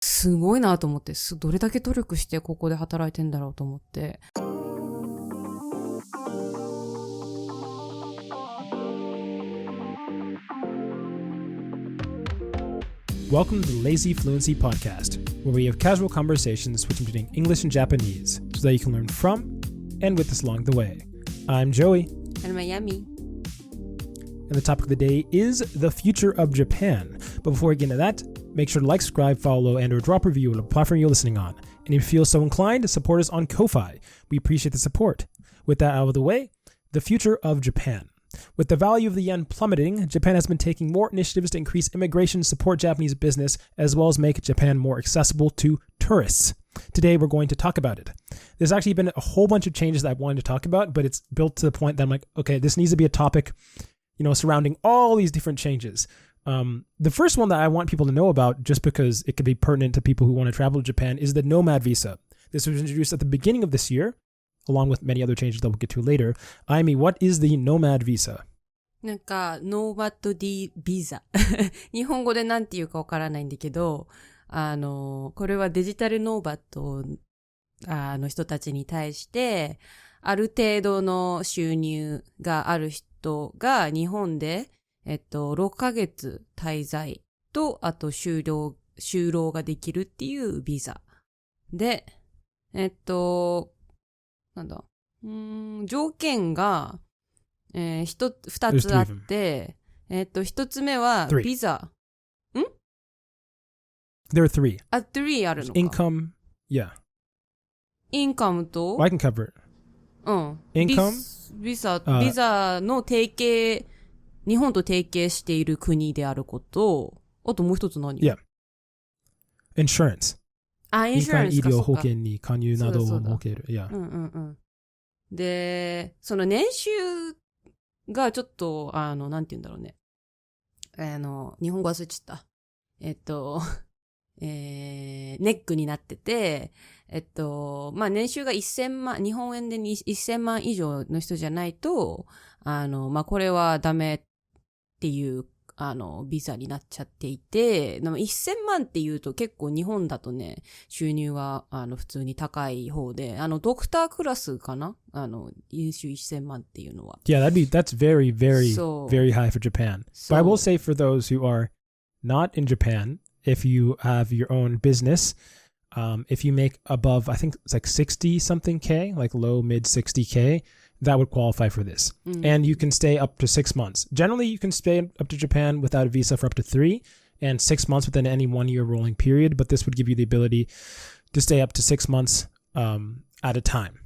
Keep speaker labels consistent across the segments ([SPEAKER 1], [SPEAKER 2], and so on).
[SPEAKER 1] すごいなと思って、どれだけ努力してここで働いてんだろうと思って。
[SPEAKER 2] Welcome to the lazyfluency podcast, where we have casual conversations switching between English and Japanese so that you can learn from and with us along the way. I'm Joey.
[SPEAKER 1] And Miami.
[SPEAKER 2] And the topic of the day is the future of Japan. But before we get into that, make sure to like, subscribe, follow, and or drop a review on the platform you're listening on. And if you feel so inclined, support us on Ko-Fi. We appreciate the support. With that out of the way, the future of Japan. With the value of the yen plummeting, Japan has been taking more initiatives to increase immigration, support Japanese business, as well as make Japan more accessible to tourists. Today, we're going to talk about it. There's actually been a whole bunch of changes that I wanted to talk about, but it's built to the point that I'm like, okay, this needs to be a topic, surrounding all these different changes. The first one that I want people to know about, just because it could be pertinent to people who want to travel to Japan, is the nomad visa. This was introduced at the beginning of this year, along with many other changes that we'll get to later. Amy, what is the nomad visa?
[SPEAKER 1] なんか、ノーバッドディビザ。日本語でなんて言うかわからないんだけど、これはデジタルノーバッドの人たちに対して、ある程度の収入がある人が日本で、6ヶ月滞在と、あと就労ができるっていうビザ。で、なんだ。条件が、二つあって、一つ目は、ビザ。
[SPEAKER 2] There are three.
[SPEAKER 1] 3あるのか。
[SPEAKER 2] Income, yeah.
[SPEAKER 1] インカムと、
[SPEAKER 2] I can cover it.
[SPEAKER 1] うん。
[SPEAKER 2] Income?
[SPEAKER 1] ビザの提携、日本と提携している国であること。あともう一つ何？
[SPEAKER 2] Yeah. Insurance.
[SPEAKER 1] インシュランスか。
[SPEAKER 2] 医療保険に加入などを設ける。
[SPEAKER 1] Yeah. で、その年収がちょっと、なんて言うんだろうね。日本語忘れちゃった。ネックになってて、年収が1000万、日本円で1000万以上の人じゃないと、これはダメっていう、ビザになっちゃっていて、でも1000万っていうと結構日本だとね、収入は、普通に高い方で、ドクタークラスかな？年収1000万っていうのは。
[SPEAKER 2] Yeah, that's very, very, very high for Japan. But I will say for those who are not in Japan, if you have your own business, if you make above, I think it's like 60 something K, like low, mid 60 K, that would qualify for this. And you can stay up to 6 months. Generally, you can stay up to Japan without a visa for up to 3 and 6 months within any 1 year rolling period. But this would give you the ability to stay up to 6 months at a time.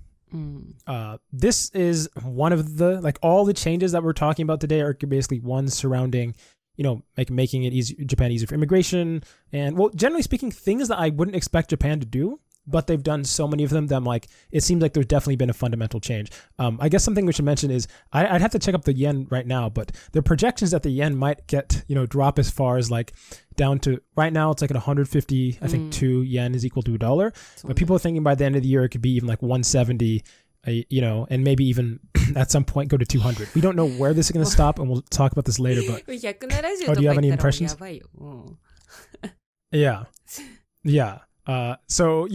[SPEAKER 2] This is one of the, like all the changes that we're talking about today are basically ones surrounding, making it easy, Japan easier for immigration. And well, generally speaking, things that I wouldn't expect Japan to do, but they've done so many of them that I'm like, it seems like there's definitely been a fundamental change. I guess something we should mention is I'd have to check up the yen right now, but the projections that the yen might get, drop as far as like down to right now it's like at 150, I think 2 yen is equal to $1. But people are thinking by the end of the year it could be even like 170, and maybe even at some point go to 200. We don't know where this is going to stop, and we'll talk about this later. But do you have any impressions? Yeah. So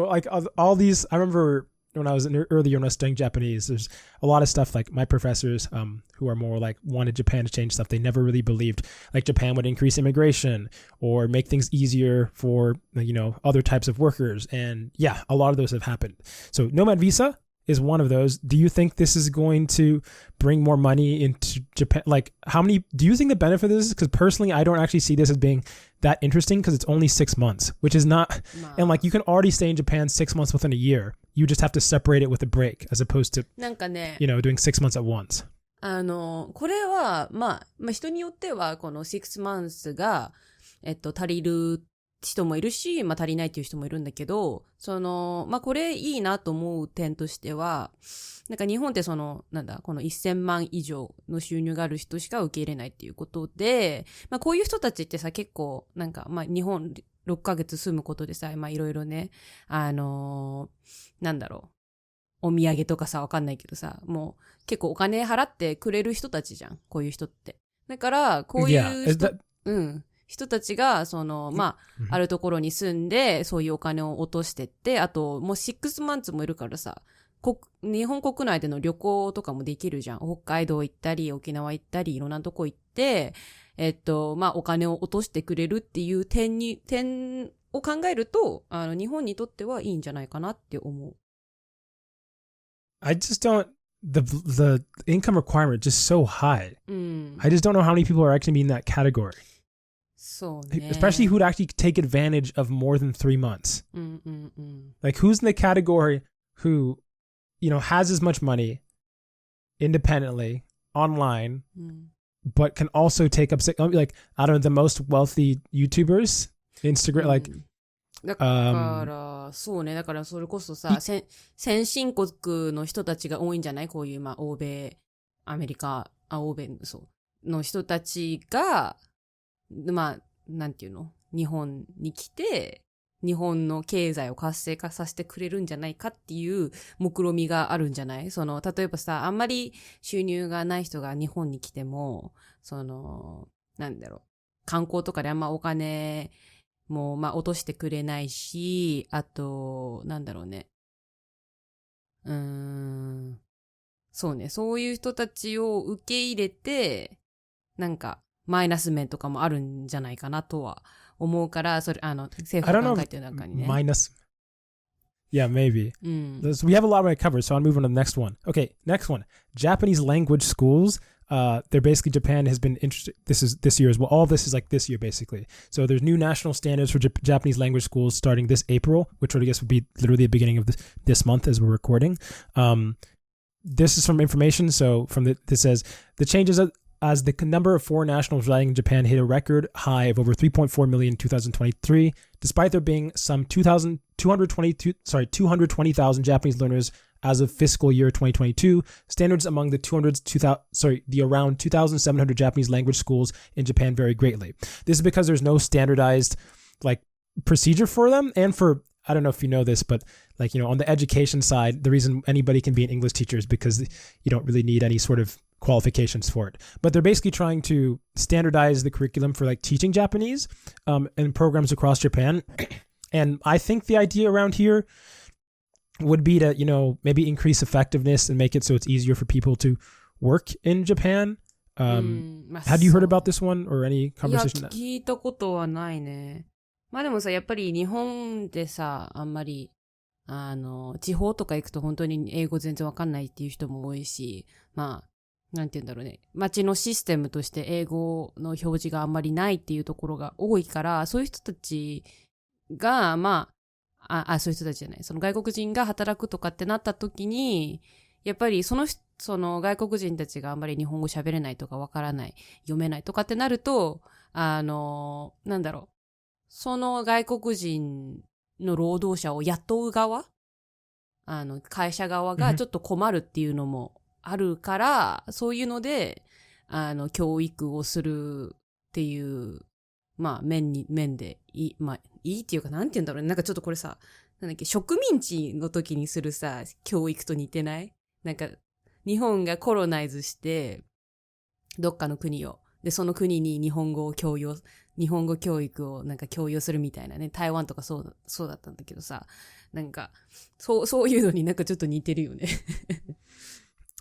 [SPEAKER 2] like all these, I remember when I was earlier when I was studying Japanese, there's a lot of stuff like my professors who are more like wanted Japan to change stuff. They never really believed like Japan would increase immigration or make things easier for, other types of workers. And yeah, a lot of those have happened. So nomad visa is one of those. Do you think this is going to bring more money into Japan? Like do you think the benefit of this is? Because personally, I don't actually see this as being that interesting because it's only 6 months, which is not, and like you can already stay in Japan 6 months within a year. You just have to separate it with a break as opposed to, doing 6 months at once.
[SPEAKER 1] これは、人によっては、この6 months が、足りる人もいるし、足りないっていう人もいるんだけど、これいいなと思う点としては、なんか日本ってこの1000万以上の収入がある人しか受け入れないっていうことで、こういう人たちってさ、結構、日本6ヶ月住むことでさ、いろいろね、お土産とかさ、わかんないけどさ、もう結構お金払ってくれる人たちじゃん、こういう人って。だから、こういう人、人たちが、あるところに住んで、そういうお金を落としてって、あと、もう6マンツもいるからさ、日本国内での旅行とかもできるじゃん。北海道行ったり、沖縄行ったり、いろんなとこ行って、お金を落としてくれるっていう点を考えると、日本にとってはいいんじゃないかなって思う。
[SPEAKER 2] I just don't, the income requirement is just so high. I just don't know how many people are actually in that category.
[SPEAKER 1] そうね。
[SPEAKER 2] Especially who'd actually take advantage of more than 3 months. Like, who's in the category who, has as much money independently, online, but can also take up, like, I don't know, the most wealthy YouTubers, Instagram, like,
[SPEAKER 1] だから、そうね。だからそれこそさ、先進国の人たちが多いんじゃない？こういう、欧米、アメリカ、欧米の人たちが、なんていうの？日本に来て、日本の経済を活性化させてくれるんじゃないかっていう目論みがあるんじゃない？例えばさ、あんまり収入がない人が日本に来ても、なんだろう、観光とかであんまお金も落としてくれないし、あと、なんだろうね。そうね、そういう人たちを受け入れて、なんか、マイナス面とかもあるんじゃないかなとは思うから、それ、政府が考えてる中にね。
[SPEAKER 2] Minus. Yeah, maybe. We have a lot to cover, so I'll move on to the next one. Okay, next one. Japanese language schools. They're basically, Japan has been interested. This is this year as well. All this is like this year, basically. So there's new national standards for Japanese language schools starting this April, which I guess would be literally the beginning of this month as we're recording. This is from information. So this says the changes as the number of foreign nationals residing in Japan hit a record high of over 3.4 million in 2023, despite there being some 220,000 Japanese learners as of fiscal year 2022. Standards among the around 2,700 Japanese language schools in Japan vary greatly. This is because there's no standardized procedure for them, and for, I don't know if you know this, but on the education side, the reason anybody can be an English teacher is because you don't really need any sort of qualifications for it. But they're basically trying to standardize the curriculum for teaching Japanese in programs across Japan. And I think the idea around here would be to, maybe increase effectiveness and make it so it's easier for people to work in Japan. Had you heard about this one or any conversation?
[SPEAKER 1] いや、聞いたことはないね。でもさ、やっぱり日本でさ、あんまり、地方とか行くと本当に英語全然わかんないっていう人も多いし、なんて言うんだろうね。街のシステムとして英語の表示があんまりないっていうところが多いから、そういう人たちが、そういう人たちじゃない。その外国人が働くとかってなった時に、やっぱりその外国人たちがあんまり日本語喋れないとかわからない、読めないとかってなると、なんだろう。その外国人の労働者を雇う側、会社側がちょっと困るっていうのもあるから、そういうので、教育をするっていう、面でいいっていうか、なんて言うんだろうね。なんかちょっとこれさ、なんだっけ、植民地の時にするさ、教育と似てない？なんか、日本がコロナイズして、どっかの国を。で、その国に日本語教育をなんか強要するみたいなね。台湾とかそうだったんだけどさ、なんか、そういうのになんかちょっと似てるよね。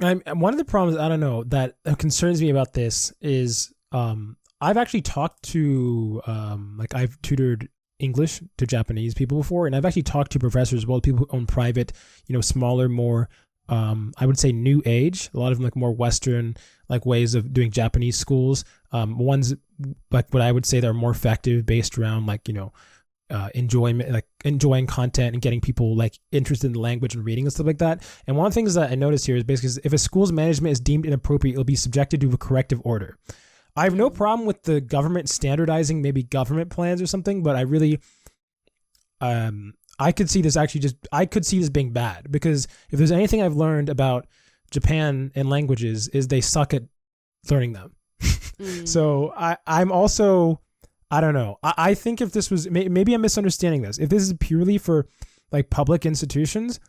[SPEAKER 2] One of the problems, I don't know, that concerns me about this is I've actually talked to, I've tutored English to Japanese people before, and I've actually talked to professors as well, people who own private, smaller, more, I would say new age, a lot of them more Western, ways of doing Japanese schools. Ones, what I would say they're more effective based around, enjoyment, enjoying content and getting people interested in the language and reading and stuff like that. And one of the things that I noticed here is basically if a school's management is deemed inappropriate, it'll be subjected to a corrective order. I have no problem with the government standardizing maybe government plans or something, but I really, I could see this being bad, because if there's anything I've learned about Japan and languages is they suck at learning them. So I'm also, I don't know. I think if this was, maybe I'm misunderstanding this. If this is purely for public institutions,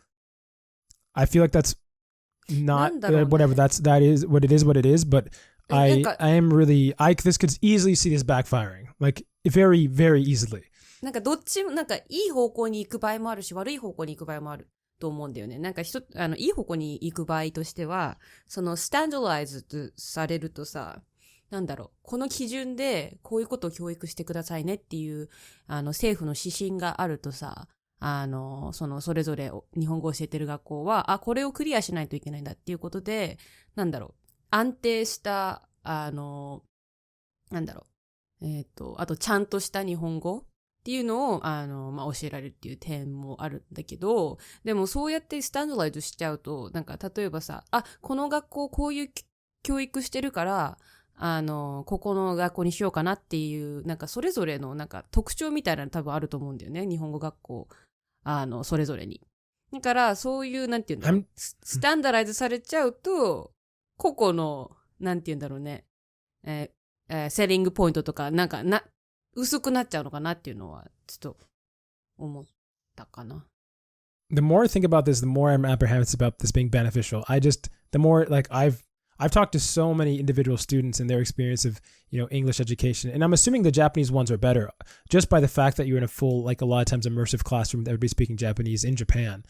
[SPEAKER 2] I feel like that's not whatever. That is what it is. But I am really, this could easily see this backfiring. Like, very, very easily.
[SPEAKER 1] なんかどっちも、なんかいい方向に行く場合もあるし、悪い方向に行く場合もあると思うんだよね。なんかいい方向に行く場合としては、そのスタンダライズされるとさ、なんだろう、この基準でこういうことを教育してくださいねっていう、政府の指針があるとさ、それぞれ日本語を教えてる学校は、これをクリアしないといけないんだっていうことで、なんだろう、安定した、なんだろう、あとちゃんとした日本語っていうのを、教えられるっていう点もあるんだけど、でもそうやってスタンダライズしちゃうと、なんか例えばさ、この学校こういう教育してるから、ここの学校にしようかなっていう、なんかそれぞれのなんか特徴みたいなの多分あると思うんだよね。日本語学校、それぞれに。だから、そういう、なんていうんだろう、スタンダライズされちゃうと、個々の、なんていうんだろうね、セリングポイントとか、なんか薄くなっちゃうのかなっていうのは、ちょっと、思ったかな。
[SPEAKER 2] The more I think about this, the more I'm apprehensive about this being beneficial. The more, like, I've talked to so many individual students and their experience of, English education. And I'm assuming the Japanese ones are better just by the fact that you're in a full, like a lot of times immersive classroom with everybody speaking Japanese in Japan.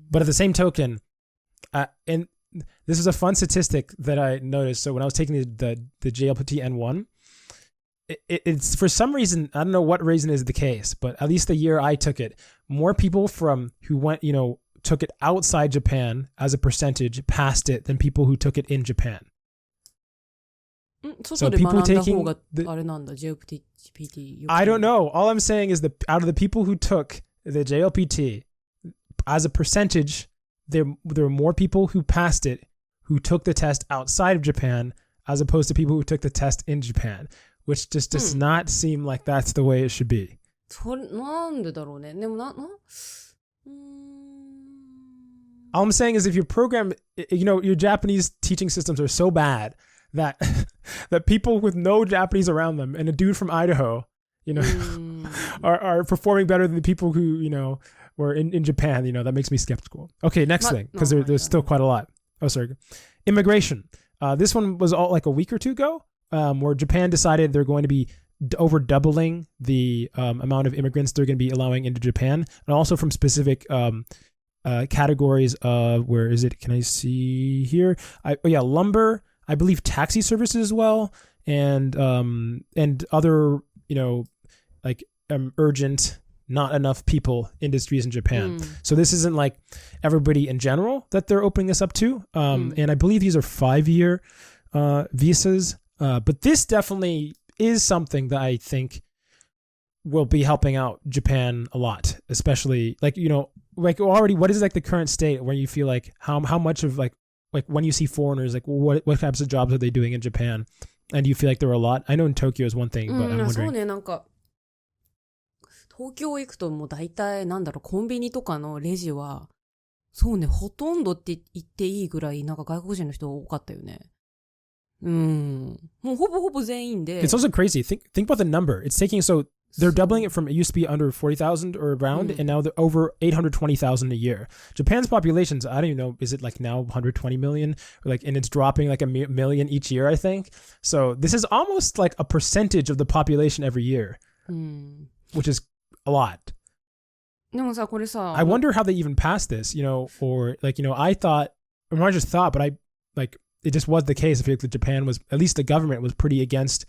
[SPEAKER 2] But at the same token, and this is a fun statistic that I noticed. So when I was taking the JLPT N1, it's for some reason, I don't know what reason is the case, but at least the year I took it, more people who went, took it outside Japan as a percentage passed it than people who took it in Japan.
[SPEAKER 1] So people taking
[SPEAKER 2] I don't know. All I'm saying is out of the people who took the JLPT, as a percentage, there were more people who passed it who took the test outside of Japan as opposed to people who took the test in Japan, which just does not seem like that's the way it should be.
[SPEAKER 1] なんでだろうね。でも
[SPEAKER 2] All I'm saying is if your program, your Japanese teaching systems are so bad that that people with no Japanese around them and a dude from Idaho, are performing better than the people who, were in Japan, that makes me skeptical. Okay, next thing, because there's still quite a lot. Oh, sorry. Immigration. This one was all like a week or two ago, where Japan decided they're going to be over doubling the amount of immigrants they're going to be allowing into Japan, and also from specific categories of, where is it? Can I see here? Lumber, I believe taxi services as well, and other, urgent, not enough people industries in Japan. So this isn't like everybody in general that they're opening this up to. And I believe these are 5-year visas. But this definitely is something that I think will be helping out Japan a lot, especially already, what is like the current state where you feel like how much of like when you see foreigners, like what types of jobs are they doing in Japan? And do you feel like there are a lot? I know in Tokyo is one thing, but I'm wondering.
[SPEAKER 1] そうね、なんか東京行くともう大体コンビニとかのレジはそうね、ほとんどって言っていいぐらいなんか外国人の人多かったよね。もうほぼほぼ全員で。
[SPEAKER 2] It's also crazy. Think about the number. It's taking they're doubling it from, it used to be under 40,000 or around, and now they're over 820,000 a year. Japan's populations, I don't even know, is it like now 120 million? And it's dropping like a million each year, I think. So this is almost like a percentage of the population every year, which is a lot.
[SPEAKER 1] でもさ、これさ、
[SPEAKER 2] I wonder how they even passed this, or I thought, or not just thought, but it just was the case. I feel like Japan was, at least the government was pretty against,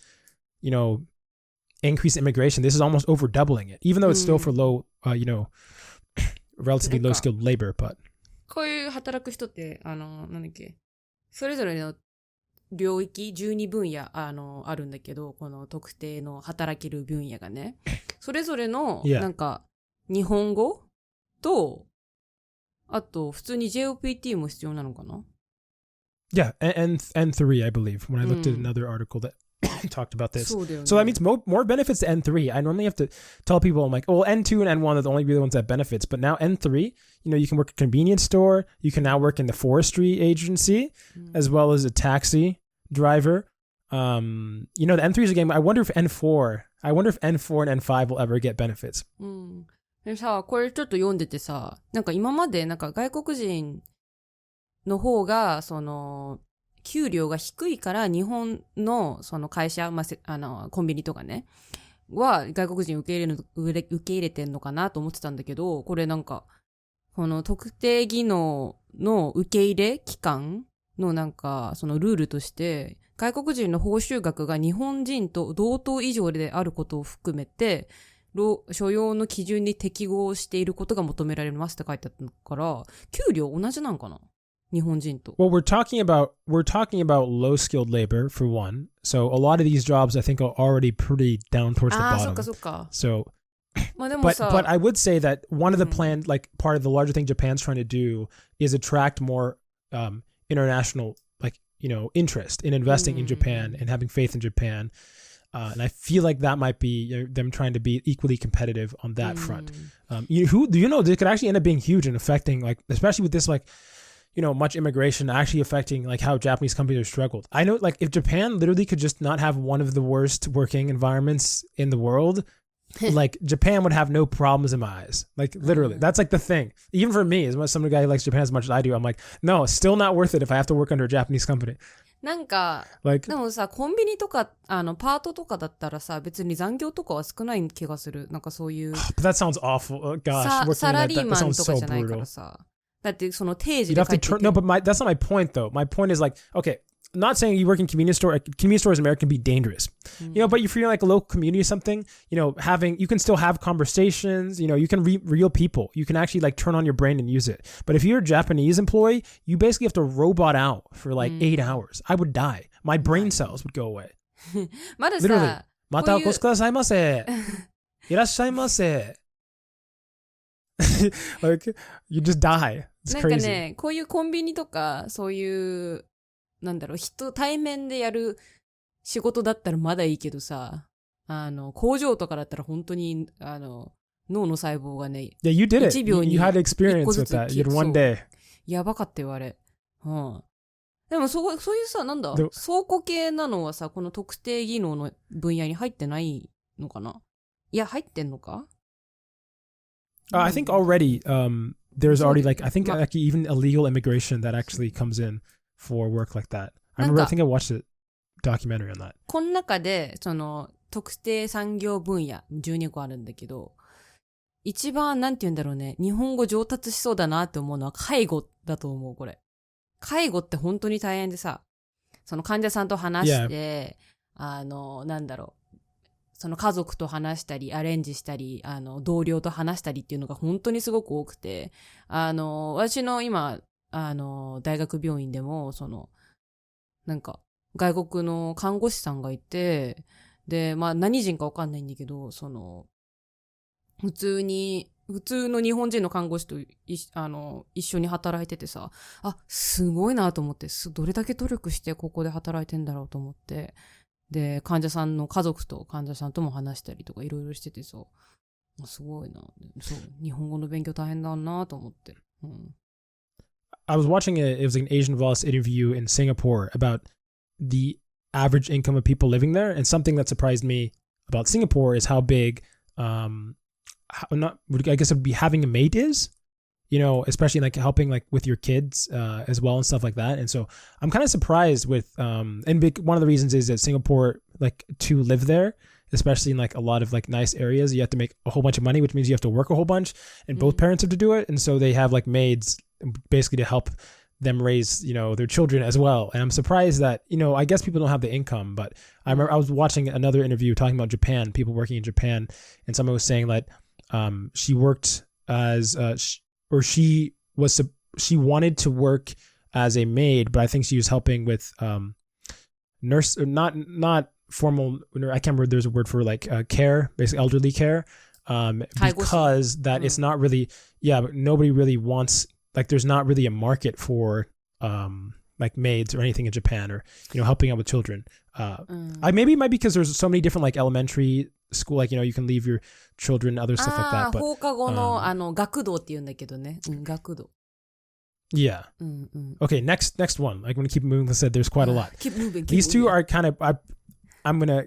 [SPEAKER 2] increased immigration. This is almost over doubling it, even though it's still for low, relatively low skilled labor. But
[SPEAKER 1] こういう働く人って、なんだっけ、それぞれの領域、12分野、あるんだけど、この特定の働ける分野がね、それぞれの、なんか、日本語と、あと、普通に JOPT も必要なのかな
[SPEAKER 2] ？Yeah, N3, I believe, when I looked at another article that talked about this. So that means more benefits to N3. I normally have to tell people, I'm like, well, N2 and N1 are the only really ones that have benefits. But now N3, you can work at a convenience store. You can now work in the forestry agency, as well as a taxi driver. The N3 is a game. I wonder if N4 and N5 will ever get benefits.
[SPEAKER 1] でさ、これちょっと読んでてさ、なんか今までなんか外国人の方が、給料が低いから日本のその会社、コンビニとかね、は外国人受け入れてんのかなと思ってたんだけど、これなんか、この特定技能の受け入れ期間のなんか、そのルールとして、外国人の報酬額が日本人と同等以上であることを含めて、所要の基準に適合していることが求められますって書いてあったから、給料同じなんかな日本人と。
[SPEAKER 2] Well, we're talking about low skilled labor for one. So a lot of these jobs I think are already pretty down towards the bottom.
[SPEAKER 1] そっかそっか。
[SPEAKER 2] So,
[SPEAKER 1] まあでもさ、
[SPEAKER 2] but I would say that one of the plans, like part of the larger thing Japan's trying to do, is attract more international, like interest in investing in Japan and having faith in Japan. And I feel like that might be them trying to be equally competitive on that front. This could actually end up being huge and affecting, like, especially with this, like, much immigration actually affecting like how Japanese companies are struggled. I know, like, if Japan literally could just not have one of the worst working environments in the world, like Japan would have no problems in my eyes. Like literally, that's like the thing. Even for me, as much some guy who likes Japan as much as I do, I'm like, no, it's still not worth it if I have to work under a Japanese company.
[SPEAKER 1] なんか、like, でもさ、コンビニとか、パートとかだったらさ、別に残業とかは少ない気がする。なんかそういう。
[SPEAKER 2] But that sounds awful. Gosh,
[SPEAKER 1] サラリーマンとかじゃないからさ。だってその定時で帰ってきて。
[SPEAKER 2] No, but that's not my point though. My point is like, okay, I'm not saying you work in convenience stores in America can be dangerous. But if you're in like a local community or something, you can still have conversations, you can read real people. You can actually like turn on your brain and use it. But if you're a Japanese employee, you basically have to robot out for like 8 hours. I would die. My brain cells would go away.
[SPEAKER 1] まださ、
[SPEAKER 2] Literally. またお越しくださいませ。いらっしゃいませ。Like, you just die. It's crazy.
[SPEAKER 1] なんかね、こういうコンビニとか、そういう、対面でやる仕事だったらまだいいけどさ、工場とかだったら本当に、脳の細胞がね、
[SPEAKER 2] Yeah, you did it.
[SPEAKER 1] 1秒に
[SPEAKER 2] You had experience with that. You had one day.
[SPEAKER 1] やばかったよ、あれ。でもそういうさ、倉庫系なのはさ、この特定技能の分野に入ってないのかな？いや、入ってんのか
[SPEAKER 2] ？I think already, there's already like, I think like even illegal immigration that actually comes in for work like that. I think I watched a documentary on that.
[SPEAKER 1] この中で、その、特定産業分野12個あるんだけど、一番なんて言うんだろうね、日本語上達しそうだなって思うのは介護だと思う、これ。介護って本当に大変でさ、その患者さんと話して、その家族と話したり、アレンジしたり、同僚と話したりっていうのが本当にすごく多くて、私の今、大学病院でも、なんか、外国の看護師さんがいて、で、何人かわかんないんだけど、普通の日本人の看護師と一緒に働いててさ、すごいなと思って、どれだけ努力してここで働いてんだろうと思って、で、患者さんの家族と患者さんとも話したりとかいろいろしててさ、すごいな。そう、日本語の勉強大変だなと思って。
[SPEAKER 2] I was watching it was an Asian Voice interview in Singapore about the average income of people living there, and something that surprised me about Singapore is how big, I guess it would be having a maid is, especially like helping like with your kids as well and stuff like that. And so I'm kind of surprised with, one of the reasons is that Singapore, like to live there, especially in like a lot of like nice areas, you have to make a whole bunch of money, which means you have to work a whole bunch, and both parents have to do it. And so they have like maids basically to help them raise, their children as well. And I'm surprised that, I guess people don't have the income, but I remember I was watching another interview talking about Japan, people working in Japan, and someone was saying that she worked as she wanted to work as a maid, but I think she was helping with nurse, or not formal, I can't remember, there's a word for like care, basically elderly care, because that it's not really, but nobody really wants, like there's not really a market for like maids or anything in Japan, or helping out with children. Maybe it might be because there's so many different like elementary school, like you can leave your children, other stuff like that. But
[SPEAKER 1] 放課後の学童って言うんだけどね。学童。
[SPEAKER 2] Yeah. Okay, next one. Like, I'm gonna keep moving. Like I said, there's quite a lot.
[SPEAKER 1] Keep moving.
[SPEAKER 2] These two are kind of. I'm gonna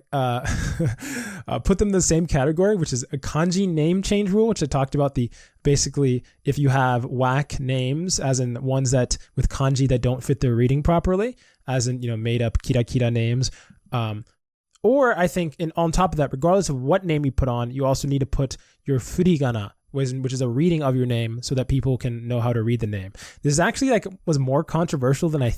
[SPEAKER 2] put them in the same category, which is a kanji name change rule, which I talked about. Basically, if you have whack names, as in ones that with kanji that don't fit their reading properly, as in, made up kira names. Or I think on top of that, regardless of what name you put on, you also need to put your furigana, which is a reading of your name so that people can know how to read the name. This is actually was more controversial than I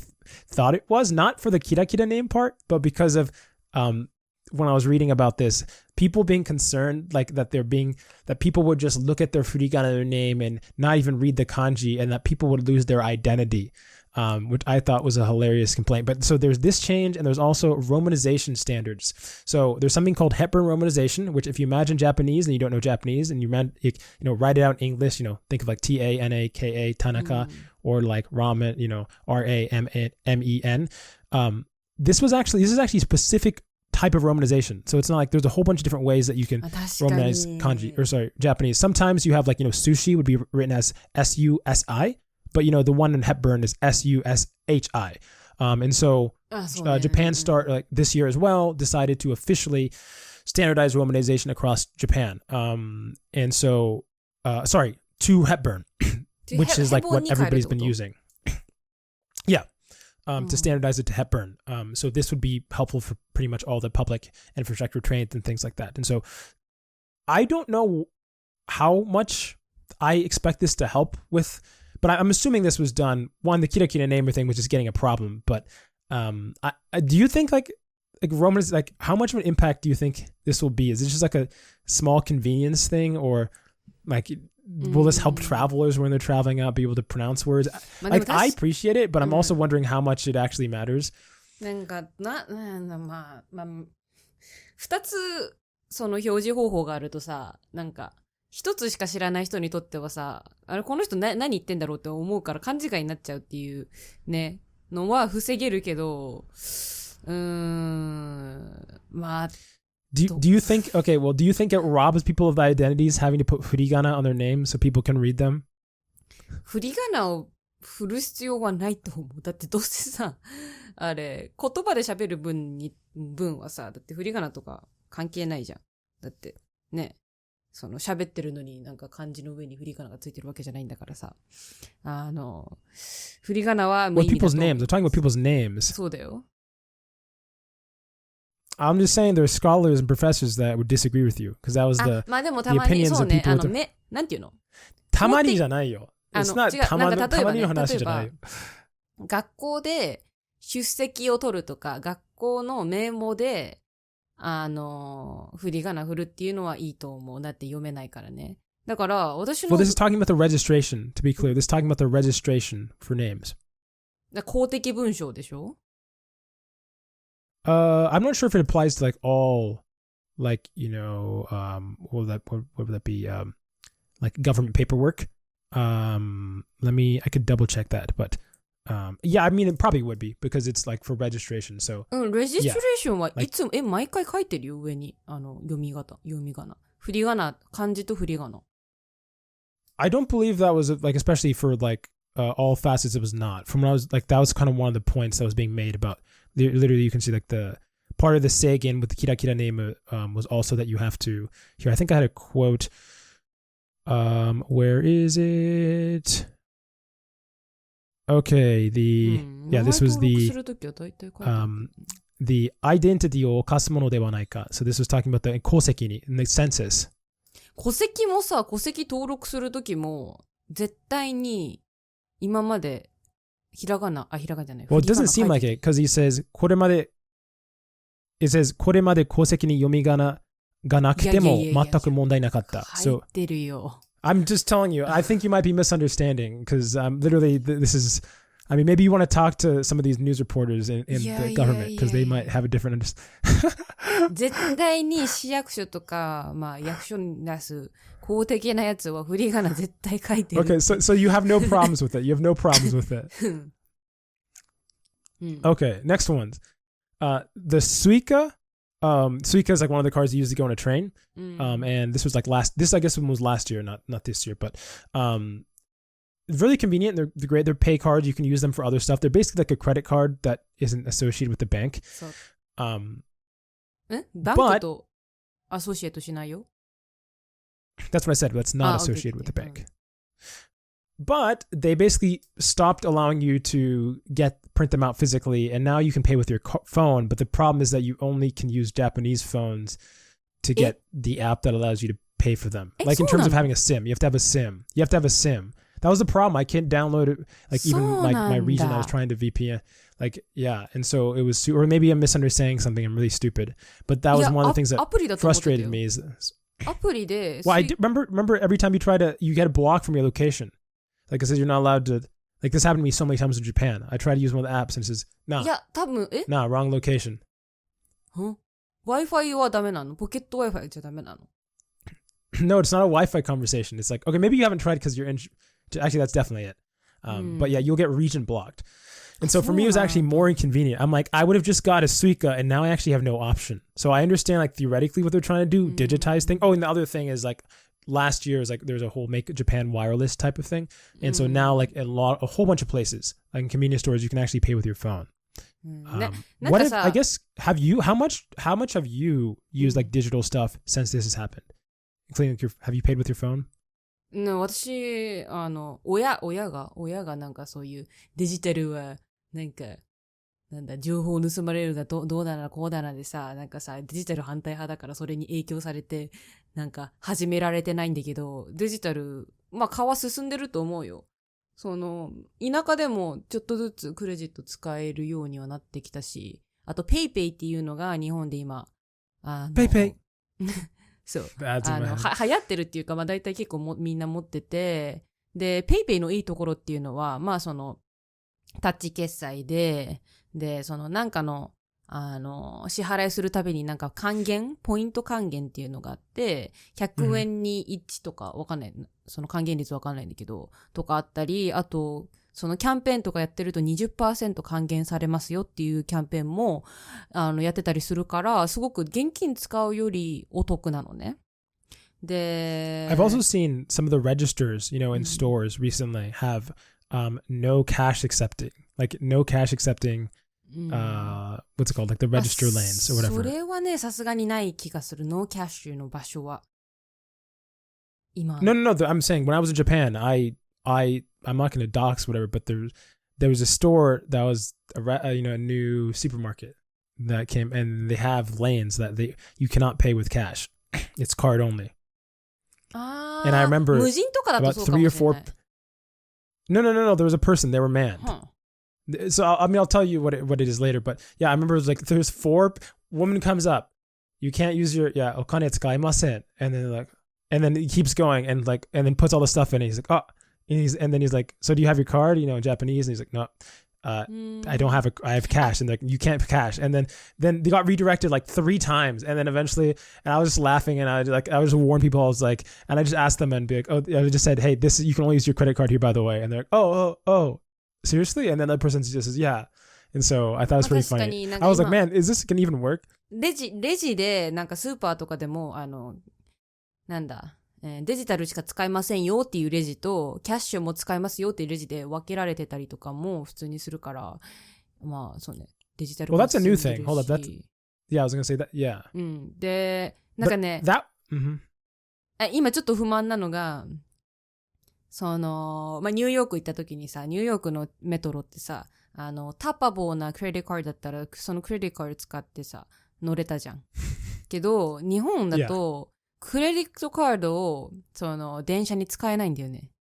[SPEAKER 2] thought it was, not for the kira name part, but because of when I was reading about this, people being concerned that people would just look at their furigana, their name, and not even read the kanji, and that people would lose their identity, which I thought was a hilarious complaint. But so there's this change, and there's also romanization standards. So there's something called Hepburn romanization, which if you imagine Japanese and you don't know Japanese, and you write it out in English, think of like Tanaka, Tanaka, or like ramen, Ramen. This is actually a specific type of romanization. So it's not like there's a whole bunch of different ways that you can romanize Japanese. Sometimes you have sushi would be written as S-U-S-I, but the one in Hepburn is S-U-S-H-I. And so Japan this year as well decided to officially standardize romanization across Japan. And so to Hepburn, which is like what everybody's been using. Yeah. To standardize it to Hepburn. So this would be helpful for pretty much all the public infrastructure trains and things like that. And so I don't know how much I expect this to help with, but I'm assuming this was done. One, the kira name thing was just getting a problem. But do you think like Romans, how much of an impact do you think this will be? Is it just like a small convenience thing, or will this help travelers when they're traveling out be able to pronounce words? I appreciate it, but I'm also wondering how much it actually matters.
[SPEAKER 1] 二つその表示方法があるとさ、一つしか知らない人にとってはさ、この人何言ってんだろうって思うから勘違いになっちゃうっていうねのは防げるけど、まあ。Do
[SPEAKER 2] you think it robs people of their identities having to put furigana on their name so people can read them?
[SPEAKER 1] フリガナを振る必要はないと思う。だってどうせさ、言葉で喋る分はさ、だってフリガナとか関係ないじゃん。だってね、喋ってるのに漢字の上にフリガナがついてるわけじゃないんだからさ。フリガナは
[SPEAKER 2] Well, people's names. They're talking about people's names.
[SPEAKER 1] そうだよ。
[SPEAKER 2] I'm just saying there are scholars and professors that would disagree with you because that was the opinions of people.
[SPEAKER 1] なんていうの？
[SPEAKER 2] たまにじゃないよ。It's not たまにの話じゃないよ。
[SPEAKER 1] 学校で出席を取るとか、学校の名簿で、振り仮名振るっていうのはいいと思う。だって読めないからね。だから、私の。
[SPEAKER 2] Well, this is talking about the registration, to be clear. This is talking about the registration for names.
[SPEAKER 1] 公的文章でしょ
[SPEAKER 2] ？I'm not sure if it applies to all, what would that be? Government paperwork. I could double check that, but yeah, I mean, it probably would be because it's for registration. So,
[SPEAKER 1] registration はいつも、毎回書いてるよ、上に。読み仮名。振り仮名、漢字と振り仮名。
[SPEAKER 2] I don't believe that was, especially for, all facets, it was not. From when I was, that was kind of one of the points that was being made about, literally you can see, the part of the seigen with the kira name was also that you have to, here, I think I had a quote, where is it? Okay, this was the identity を貸すものではないか. So this was talking about the 戸籍に in the census.
[SPEAKER 1] 戸籍もさ、戸籍登録するときも絶対に今までひらがなじゃない。
[SPEAKER 2] Well, it doesn't seem like it because he says これまで戸籍に読み仮名がなくても全く問題なかった。
[SPEAKER 1] 書いてるよ。
[SPEAKER 2] I'm just telling you, I think you might be misunderstanding because literally this is, I mean, maybe you want to talk to some of these news reporters in the government because they might have a different understanding.
[SPEAKER 1] 絶対に市役所とか、役所に出す公的なやつは振り仮名絶対書いてる。
[SPEAKER 2] Okay, so you have no problems with it. You have no problems with it. Okay, next one. The Suica. Suica is one of the cards you use to go on a train. And this was this I guess was last year, not this year, but really convenient. They're great. They're pay cards. You can use them for other stuff. They're basically like a credit card that isn't associated with the bank.
[SPEAKER 1] バンクとアソシエイトしないよ。
[SPEAKER 2] That's what I said. But it's not associated with the bank. But they basically stopped allowing you to get print them out physically, and now you can pay with your phone. But the problem is that you only can use Japanese phones to get the app that allows you to pay for them. Like in terms of having a SIM, you have to have a SIM. That was the problem. I can't download it. Like even my region, I was trying to VPN. Like, yeah. And so it was, or maybe I'm misunderstanding something. I'm really stupid. But that was one of the things that frustrated me. Well, remember every time you get a block from your location. Like it says you're not allowed to, like this happened to me so many times in Japan. I tried to use one of the apps and it says, nah, wrong location.
[SPEAKER 1] Wi-Fi はダメなの？ポケット Wi-Fi じゃダメなの？
[SPEAKER 2] No, it's not a Wi-Fi conversation. It's like, okay, maybe you haven't tried because you're in, actually that's definitely it. But yeah, you'll get region blocked. And so for me, it was actually more inconvenient. I'm like, I would have just got a Suica and now I actually have no option. So I understand like theoretically what they're trying to do, digitize thing. Oh, and the other thing is like last year is like there's a whole Make Japan wireless type of thing. And so now like a whole bunch of places, like in convenience stores, you can actually pay with your phone. What if, I guess, how much have you used like digital stuff since this has happened? Including have you paid with your phone?
[SPEAKER 1] 私、親がなんかそういうデジタルは、なんか、なんだ、情報を盗まれるだ、どうだな、こうだなでさ、なんかさ、デジタル反対派だからそれに影響されて、なんか始められてないんだけど、デジタル、まあ、川進んでると思うよ。田舎でもちょっとずつクレジット使えるようにはなってきたし、あと、ペイペイっていうのが日本で今、
[SPEAKER 2] ペイペイ
[SPEAKER 1] そう。流行ってるっていうか、まあ大体結構みんな持ってて、で、ペイペイのいいところっていうのは、まあタッチ決済で、なんかの、支払いするたびになんかポイント還元っていうのがあって、100円に1とかわかんない、その還元率わかんないんだけど、とかあったり、あと、キャンペーンとかやってると 20% 還元されますよっていうキャンペーンも、やってたりするから、すごく現金使うよりお得なのね。で、
[SPEAKER 2] I've also seen some of the registers, in stores recently have no cash accepting, what's it called, like the register lanes or whatever.
[SPEAKER 1] それはね、さすがにない気がする。ノーキャッシュの場所は。今。
[SPEAKER 2] No, I'm saying when I was in Japan, I'm not going to dox whatever, but there was a store that was a new supermarket that came, and they have lanes that you cannot pay with cash. It's card only. And I remember
[SPEAKER 1] 無人とかだとそうかもしれない。
[SPEAKER 2] about 3 or 4. No. There was a person. They were manned. So I'll tell you what it is later. But yeah, I remember it was like there's 4 woman comes up. You can't use your okane tsukaimasen, and then he keeps going and then puts all the stuff in. And he's like, oh. And then he's like, so do you have your card? Japanese. And he's like, no, I don't have I have cash. And they're like, you can't cash. And then they got redirected like 3 times. And then eventually, and I was just laughing and I was warn people. I was like, and I just asked them and be like, oh, I just said, hey, you can only use your credit card here, by the way. And they're like, oh, seriously? And then the person just says, yeah. And so I thought it was pretty funny. I was like, man, is this gonna even work?
[SPEAKER 1] レジで、なんかスーパーとかでも、なんだ、デジタルしか使えませんよっていうレジと、キャッシュも使えますよっていうレジで分けられてたりとかも普通にするから、まあそうね、デジタル
[SPEAKER 2] Well, that's a new thing. Hold up, yeah, I was gonna say that, yeah.
[SPEAKER 1] で、なんかね、今ちょっと不満なのが、ニューヨーク行った時にさ、ニューヨークのメトロってさ、タパボーなクレディカードだったら、そのクレディカード使ってさ、乗れたじゃん。けど、日本だと、クレディットカードを、電車に使えないんだよね。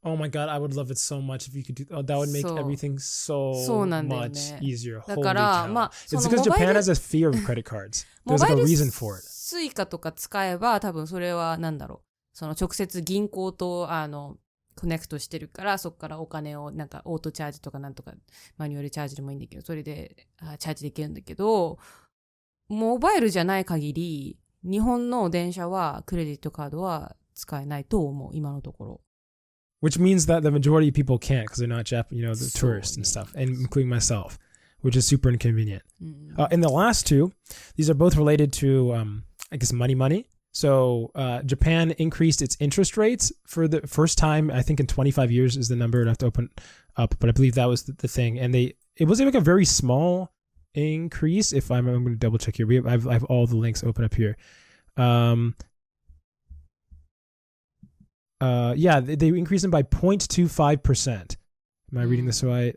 [SPEAKER 2] Oh my god, I would love it so much if you could do that. Would make everything so much easier.
[SPEAKER 1] だから、まあ、
[SPEAKER 2] It's because Japan has a fear of credit cards. There's like a reason for it.
[SPEAKER 1] スイカとか使えば、多分それはなんだろう。直接銀行と、コネクトしてるから、そこからお金を、なんか、オートチャージとかなんとか、マニュアルチャージでもいいんだけど、それで、チャージできるんだけど、モバイルじゃない限り、日本の電車はクレジットカードは使えないと思う、今のところ。
[SPEAKER 2] Which means that the majority of people can't because they're not Japanese, the tourists and stuff, and including myself, which is super inconvenient. And the last 2, these are both related to, I guess, money. So Japan increased its interest rates for the first time, I think in 25 years is the number. I'd have to open up, but I believe that was the thing. And it was like a very small increase. If I'm going to double check here. I have all the links open up here. Yeah, they increased them by 0.25%. Am I reading this right?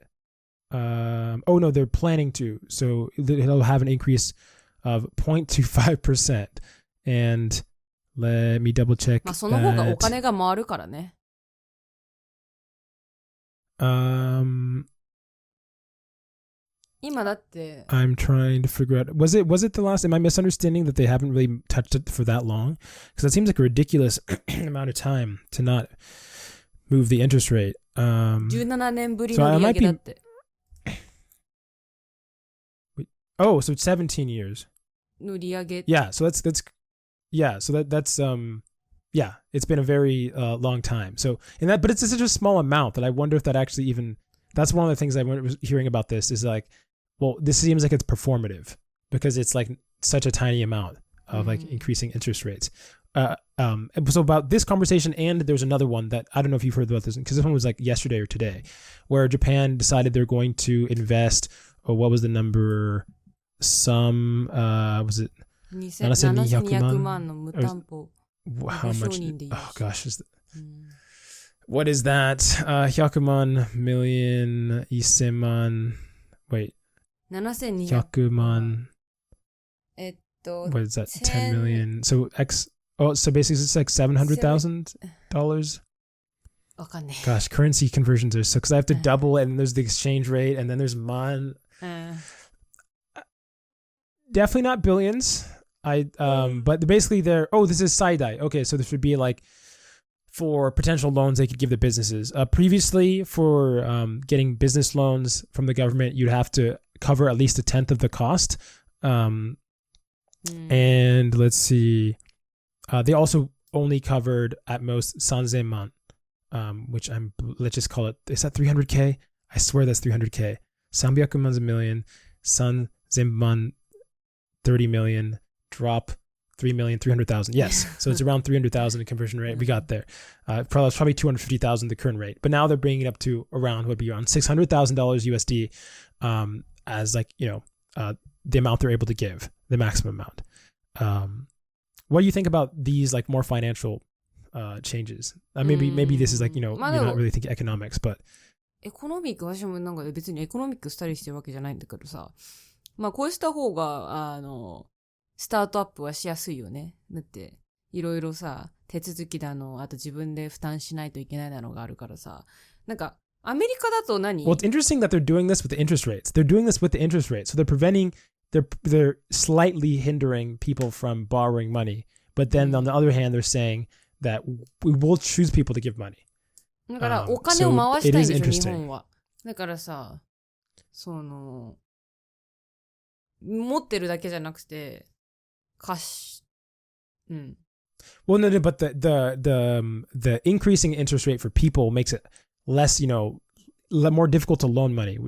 [SPEAKER 2] Oh no, they're planning to. So it'll have an increase of 0.25%. And let me double check.
[SPEAKER 1] まあその方がお金が回るからね。今だって
[SPEAKER 2] I'm trying to figure out, was it the last, am I misunderstanding that they haven't really touched it for that long? Because that seems like a ridiculous amount of time to not move the interest rate.
[SPEAKER 1] 17年ぶりの利上げだって。
[SPEAKER 2] Oh, so it's 17 years.
[SPEAKER 1] の利上げ。
[SPEAKER 2] Yeah, so that's yeah, so that's yeah, it's been a very long time. So in that, but it's such a small amount that I wonder if that actually even, that's one of the things I was hearing about this is like, well, this seems like it's performative because it's like such a tiny amount of like increasing interest rates. So about this conversation, and there's another one that I don't know if you've heard about this because this one was like yesterday or today, where Japan decided they're going to invest, or what was the number? Some was it
[SPEAKER 1] 7200万の無担保。
[SPEAKER 2] How much? Oh gosh, what is that? 100万 million 1000万 wait 100万 what is that? 10 million. So so basically it's like $700,000.
[SPEAKER 1] わかんねえ。
[SPEAKER 2] Gosh, currency conversions are so, because I have to double it, and there's the exchange rate, and then there's man. Definitely not billions. But basically they're, this is Saidai. Okay, so this would be like for potential loans they could give the businesses. Previously, for getting business loans from the government, you'd have to cover at least a tenth of the cost. And let's see, they also only covered at most 3000만, which let's just call it, is that 300K? I swear that's 300K. 300만 is a million. 3000만, 30 million. Drop 3,300,000. Yes, so it's around 300,000 in conversion rate. We got there. Probably 250,000 the current rate, but now they're bringing it up to would be around $600,000 USD as like the amount they're able to give, the maximum amount. What do you think about these like more financial changes? Maybe this is like you're not really thinking economics, but
[SPEAKER 1] エコノミック、私もなんか別にエコノミックスタディしてるわけじゃないんだけどさ、まあこうした方がスタートアップはしやすいよね。だって、いろいろさ、手続きだの、あと自分で負担しないといけないのがあるからさ、なんか、アメリカだと何？
[SPEAKER 2] Well, it's interesting that they're doing this with the interest rates. They're doing this with the interest rates. So they're slightly hindering people from borrowing money. But then on the other hand, they're saying that we will choose people to give money.
[SPEAKER 1] だから、お金を回したいんでしょ、日本は。だからさ、持ってるだけじゃなくて、
[SPEAKER 2] Well, no, but the increasing interest rate for people makes it less, more difficult to loan money,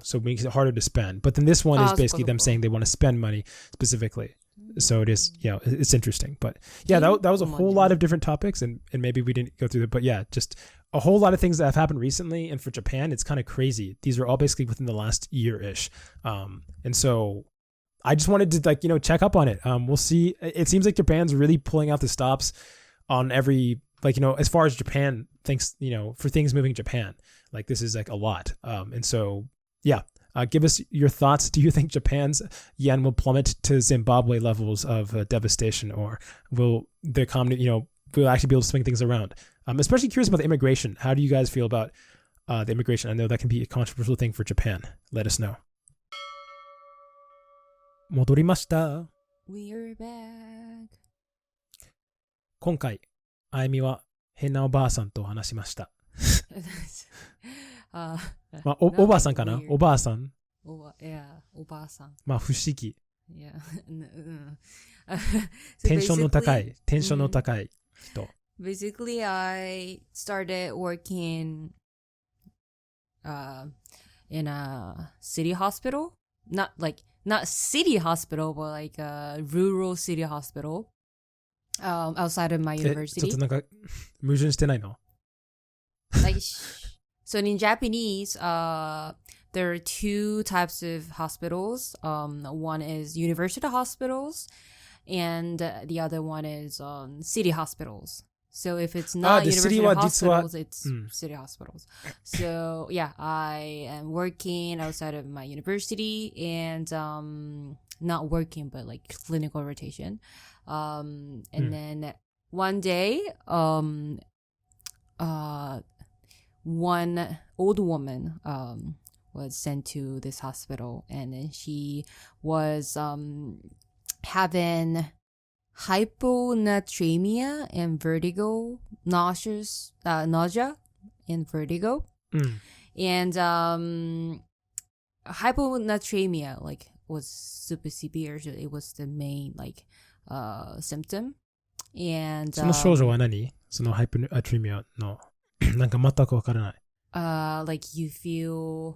[SPEAKER 2] so it makes it harder to spend. But then this one is basically them saying they want to spend money specifically. So it is, it's interesting. But yeah, that was a whole lot of different topics, and maybe we didn't go through it. But yeah, just a whole lot of things that have happened recently. And for Japan, it's kind of crazy. These are all basically within the last year-ish. And so I just wanted to check up on it. We'll see. It seems like Japan's really pulling out the stops on every, as far as Japan thinks, for things moving Japan, like this is like a lot. And so, yeah, give us your thoughts. Do you think Japan's yen will plummet to Zimbabwe levels of devastation, or will the economy, we'll actually be able to swing things around? I'm especially curious about the immigration. How do you guys feel about the immigration? I know that can be a controversial thing for Japan. Let us know. 戻りました。
[SPEAKER 1] We're back.
[SPEAKER 2] 今回、あゆみは変なおばあさんと話しました。おばあさんかな？おばあさん。
[SPEAKER 1] おばあさん。
[SPEAKER 2] 不思議。
[SPEAKER 1] Yeah.
[SPEAKER 2] テンションの高い人。
[SPEAKER 1] Basically, I started working in a city hospital. Not city hospital, but like a rural city hospital outside of my university.
[SPEAKER 2] ちょっとなんか矛盾してないの？
[SPEAKER 1] Like, so in Japanese, there are two types of hospitals. One is university hospitals, and the other one is city hospitals. So if it's not university hospitals, it's
[SPEAKER 2] うん
[SPEAKER 1] city hospitals. So yeah, I am working outside of my university and not working, but like clinical rotation. And then one day, one old woman was sent to this hospital, and then she was having hyponatremia and vertigo, nausea and vertigo.
[SPEAKER 2] うん
[SPEAKER 1] And hyponatremia like was super severe, so it was the main like symptom. And
[SPEAKER 2] その症状は何？そのハイポナトリミアのなんか全くわからない。
[SPEAKER 1] like you feel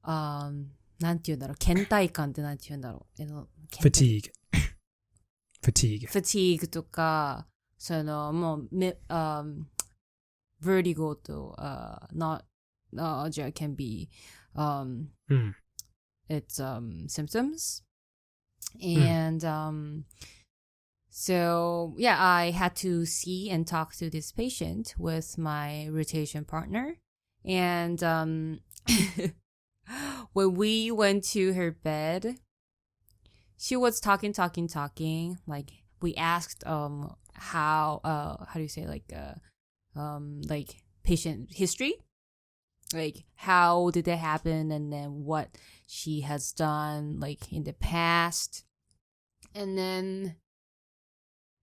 [SPEAKER 1] なんて言うんだろう、倦怠感ってなんて言うんだろう、
[SPEAKER 2] fatigue
[SPEAKER 1] fatigue とか、そのもうvertigo とnausea can be its symptoms. And so yeah, I had to see and talk to this patient with my rotation partner. And when we went to her bed, she was talking. Like we asked how do you say like patient history, like how did that happen, and then what she has done like in the past. And then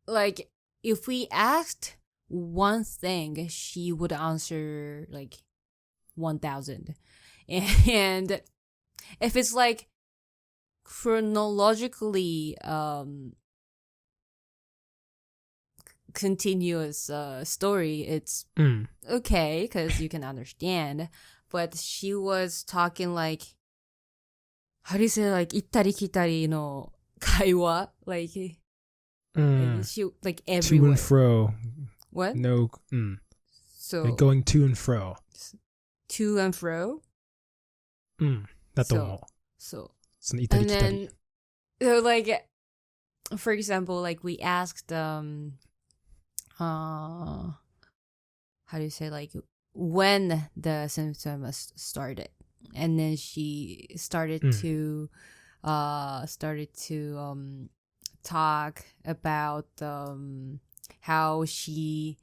[SPEAKER 1] like if we asked one thing, she would answer like 1,000. And if it's like chronologically continuous story, it's okay because you can understand. But she was talking like, how do you say, like 行ったり来たりの会話 like she like everywhere.
[SPEAKER 2] To and fro.
[SPEAKER 1] What?
[SPEAKER 2] No.
[SPEAKER 1] So
[SPEAKER 2] like going to and fro.
[SPEAKER 1] To and fro.
[SPEAKER 2] だと思う。
[SPEAKER 1] So
[SPEAKER 2] その行ったり来たり。
[SPEAKER 1] So like, for example, like we asked, how do you say, like when the symptoms started, and then she started to talk about how she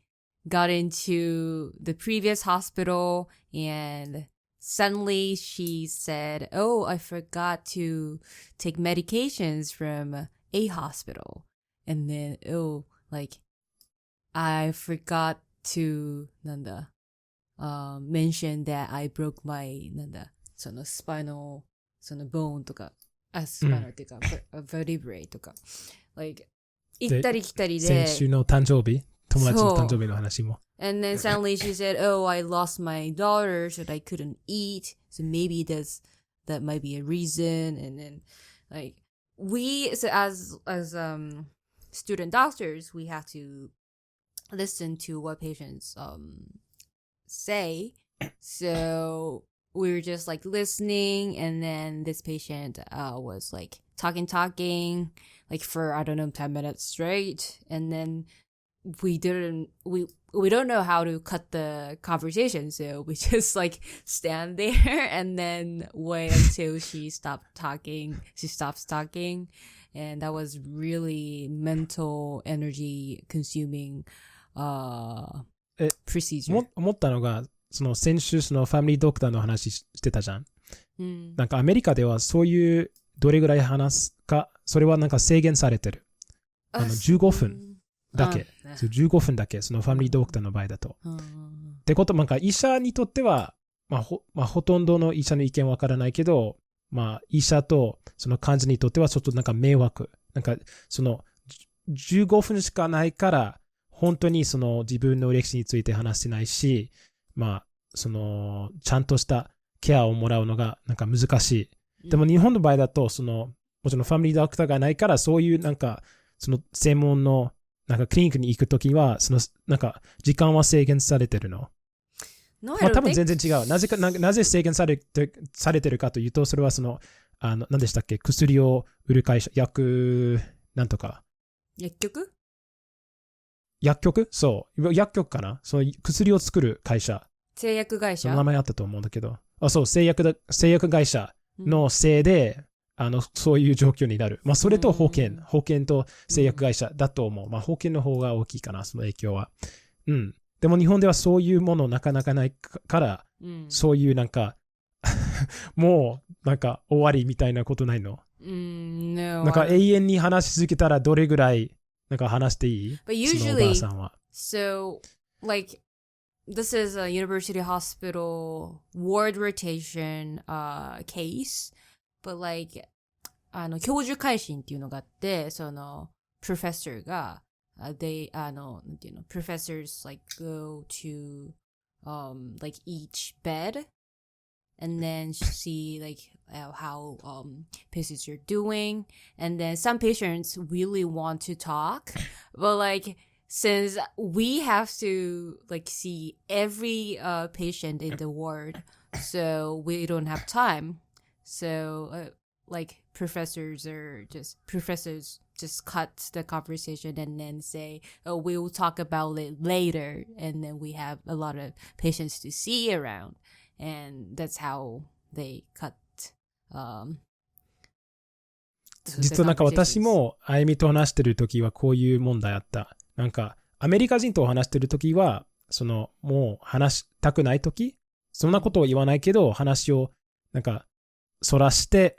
[SPEAKER 1] got into the previous hospital, and suddenly she said, oh, I forgot to take medications from a hospital. And then, oh, like, I forgot to, mention that I broke my, その spinal, その bone とか、spinal っていうか、vertebrae とか。like, 行ったり来たりで。
[SPEAKER 2] 先週の誕生日友達の誕生日の話も。
[SPEAKER 1] And then suddenly she said, oh, I lost my daughter, so I couldn't eat. So maybe that might be a reason. And then like we, so as student doctors, we have to listen to what patients say. So we were just like listening, and then this patient was like talking like for, I don't know, 10 minutes straight. And then we don't know how to cut the conversation, so we just like stand there and then wait until she stops talking, and that was really mental energy consuming procedure.
[SPEAKER 2] 思ったのが、その先週そのファミリードクターの話してたじゃん。なんかアメリカではそういうどれぐらい話すか、それはなんか制限されてる。15分。だけ、15分だけ、そのファミリードクターの場合だと。ってこと、なんか医者にとっては、ほとんどの医者の意見わからないけど、医者とその患者にとってはちょっとなんか迷惑。なんかその15分しかないから、本当にその自分の歴史について話してないし、そのちゃんとしたケアをもらうのがなんか難しい。でも日本の場合だと、そのもちろんファミリードクターがないから、そういうなんかその専門のなんかクリニックに行くときは、そのなんか時間は制限されてるの。多分全然違う。なぜ制限されてるかというと、それはその何でしたっけ、薬を売る会社、なんとか。
[SPEAKER 1] 薬局
[SPEAKER 2] 薬局そう。薬局かなその薬を作る会社。
[SPEAKER 1] 製薬会社
[SPEAKER 2] その名前あったと思うんだけど。そう、製薬会社のせいで、そういう状況になる。まあ、それと保険と製薬会社だと思う。まあ、保険の方が大きいかな、その影響は。うん。でも日本ではそういうものなかなかないから、そういうなんか、もうなんか終わりみたいなことないの？No. なんか永遠に話し続けたらどれぐらいなんか話していい？
[SPEAKER 1] But
[SPEAKER 2] そのおばあさんは。
[SPEAKER 1] So, like, this is a university hospital ward rotation case, but like, 教授回診っていうのがあって、その、professor が、なんていうの、professors like go to, like each bed and then see like how patients are doing, and then some patients really want to talk, but like since we have to like see every patient in the ward, so we don't have time, so like professors just cut the conversation and then say, oh, we'll talk about it later, and then we have a lot of patients to see around, and that's how they cut
[SPEAKER 2] 実はなんか私もあゆみと話してるときはこういう問題あった。なんかアメリカ人と話してるときはそのもう話したくないとき、そんなことを言わないけど話をなんかそらして、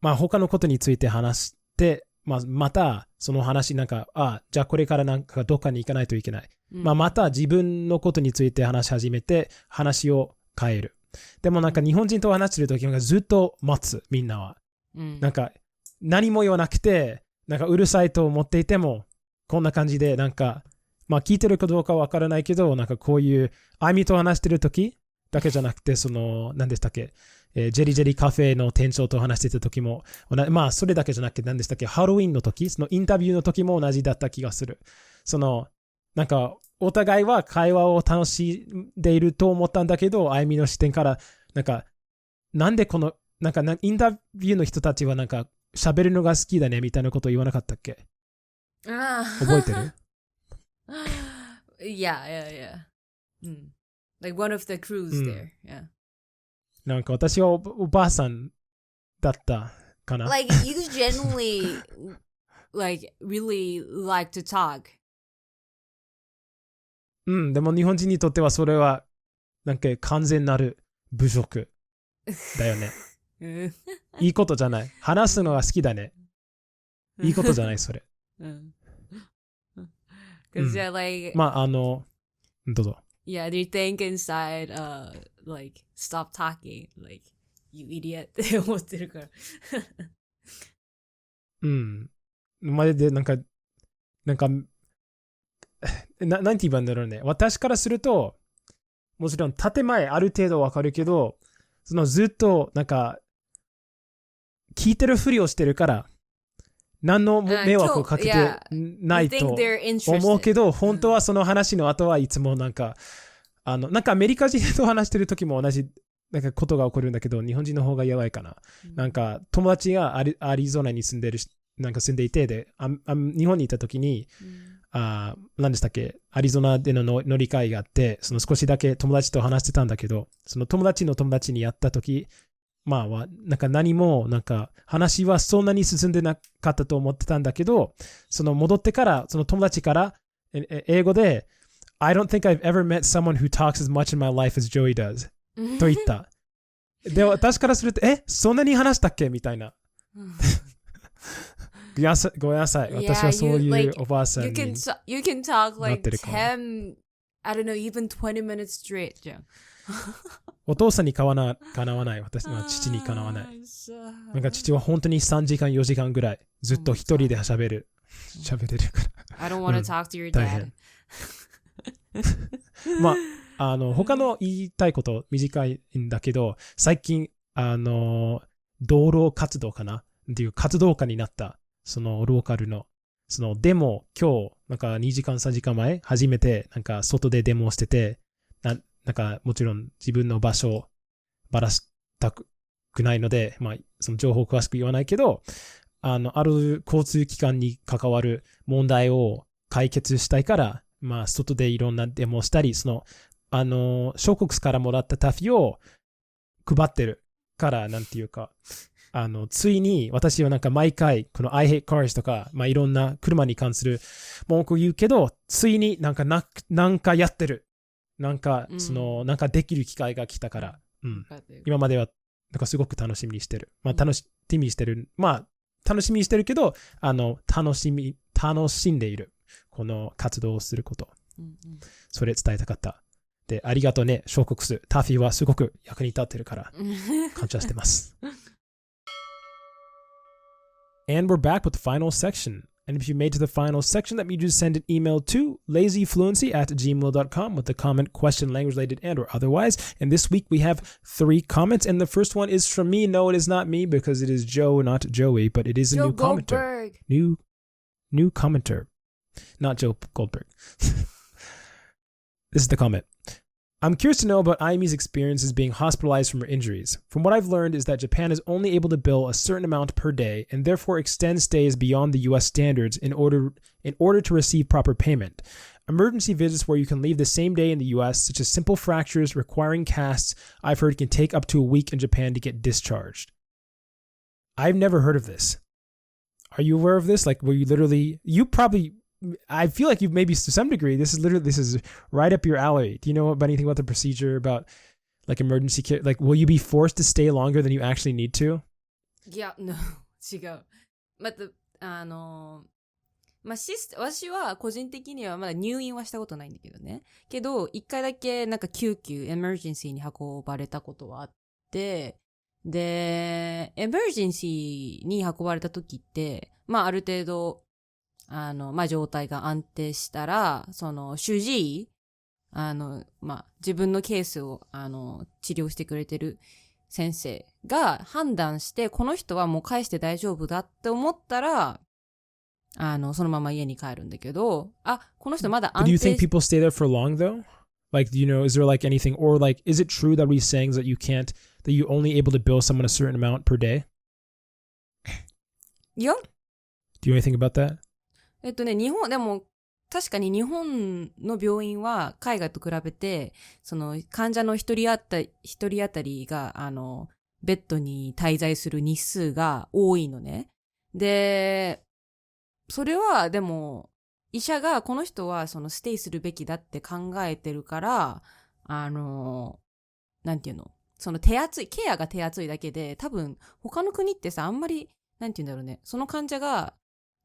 [SPEAKER 2] まあ他のことについて話して、またその話なんかじゃあこれからなんかどっかに行かないといけない。また自分のことについて話し始めて話を変える。でもなんか日本人と話してるときはずっと待つ、みんなは。なんか何も言わなくて、なんかうるさいと思っていても、こんな感じでなんか、聞いてるかどうかわからないけど、なんかこういうあゆみと話してるときだけじゃなくて、その、何でしたっけ、ジェリジェリカフェの店長と話してたときも、それだけじゃなくて何でしたっけ、ハロウィンのとき、そのインタビューのときも同じだった気がする。その、なんか、お互いは会話を楽しんでいると思ったんだけど、あゆみの視点から、なんでこの、インタビューの人たちは喋るのが好きだねみたいなことを言わなかったっけ？覚えてる？
[SPEAKER 1] Yeah. Like one of the crews there. Yeah.
[SPEAKER 2] 私はおばあさんだったかな。
[SPEAKER 1] Like you generally like really like to talk.
[SPEAKER 2] でも日本人にとってはそれは完全なる侮辱だよね。いいことじゃない。話すのが好きだね。いいことじゃないそれ。
[SPEAKER 1] Because yeah, like
[SPEAKER 2] どうぞ。
[SPEAKER 1] Yeah, they think inside, like stop talking, like you idiot って思ってるから。
[SPEAKER 2] 前でなんて言えばんだろうね。私からすると、もちろん建前ある程度わかるけど、そのずっと聞いてるふりをしてるから、何の迷惑をかけてないと思うけど、本当はその話の後はいつもアメリカ人と話してる時も同じことが起こるんだけど、日本人の方がやばいかな。友達がアリゾナに住んでいてで、日本にいた時に、何でしたっけ、アリゾナでの乗り換えがあって、その少しだけ友達と話してたんだけど、その友達の友達に会った時、何も話はそんなに進んでなかったと思ってたんだけど、その戻ってからその友達から英語で I don't think I've ever met someone who talks as much in my life as Joey does と言った。で、私からするとそんなに話したっけみたいな。ごめんなさい。私はそういうおばあさんに
[SPEAKER 1] You can talk like 10, I don't know, even 20 minutes straight じゃん。
[SPEAKER 2] お父さんにかなわない。私の父にかなわない。父は本当に3時間4時間ぐらいずっと一人で喋れるから。
[SPEAKER 1] I don't want to talk to your dad.
[SPEAKER 2] 他の言いたいこと短いんだけど、最近道路活動かなっていう活動家になった。そのローカルのそのデモ、今日2時間3時間前初めて外でデモをしてて、もちろん自分の場所をばらしたくないので、その情報を詳しく言わないけど、ある交通機関に関わる問題を解決したいから、まあ、外でいろんなデモをしたり、小国からもらったタフィを配ってるから、なんていうか、ついに私はなんか毎回、この I hate cars とか、まあ、いろんな車に関する文句を言うけど、ついになんかやってる。なんかできる機会が来たから、今までは、なんかすごく楽しみにしてる。まあ、楽しみにしてる。まあ、楽しみにしてるけど、楽しんでいる。この活動をすること。それ伝えたかった。で、ありがとうね、小国数。タフィーはすごく役に立ってるから、感謝してます。And we're back with the final section. And if you made to the final section, that means you send an email to lazyfluency@gmail.com with a comment, question, language related, and or otherwise. And this week we have 3 comments. And the first one is from me. No, it is not me because it is Joe, not Joey, but it is a new commenter. New commenter. Not Joe Goldberg. This is the comment. I'm curious to know about Ayumi's experiences being hospitalized from her injuries. From what I've learned is that Japan is only able to bill a certain amount per day and therefore extend stays beyond the US standards in order to receive proper payment. Emergency visits where you can leave the same day in the US, such as simple fractures requiring casts, I've heard can take up to a week in Japan to get discharged. I've never heard of this. Are you aware of this? Like, where I feel like you've maybe to some degree, this is right up your alley. Do you know about anything about the procedure, about like emergency care? Like, will you be forced to stay longer than you actually need to?
[SPEAKER 1] Yeah, no, 違う。私は個人的にはまだ入院はしたことないんだけどね。けど、一回だけなんか救急、エマージェンシーに運ばれたことはあって、で、エマージェンシーに運ばれた時って、まあある程度、まあ、状態が安定したら、主治医、まあ、自分のケースを、治療してくれてる先生が判断して、この人はもう返して大丈夫だって思ったら、そのまま家に帰るんだけど、この人まだ安定
[SPEAKER 2] Do you think people stay there for long though? Like, is there like anything, or like, is it true that we're saying that you're only able to bill someone a certain amount per day?
[SPEAKER 1] Yeah.
[SPEAKER 2] Do you know anything about that?
[SPEAKER 1] でも、確かに日本の病院は海外と比べて、患者の一人当たりが、ベッドに滞在する日数が多いのね。で、それは、でも、医者がこの人はステイするべきだって考えてるから、なんていうの、ケアが手厚いだけで、多分、他の国ってさ、あんまり、なんていうんだろうね、その患者が、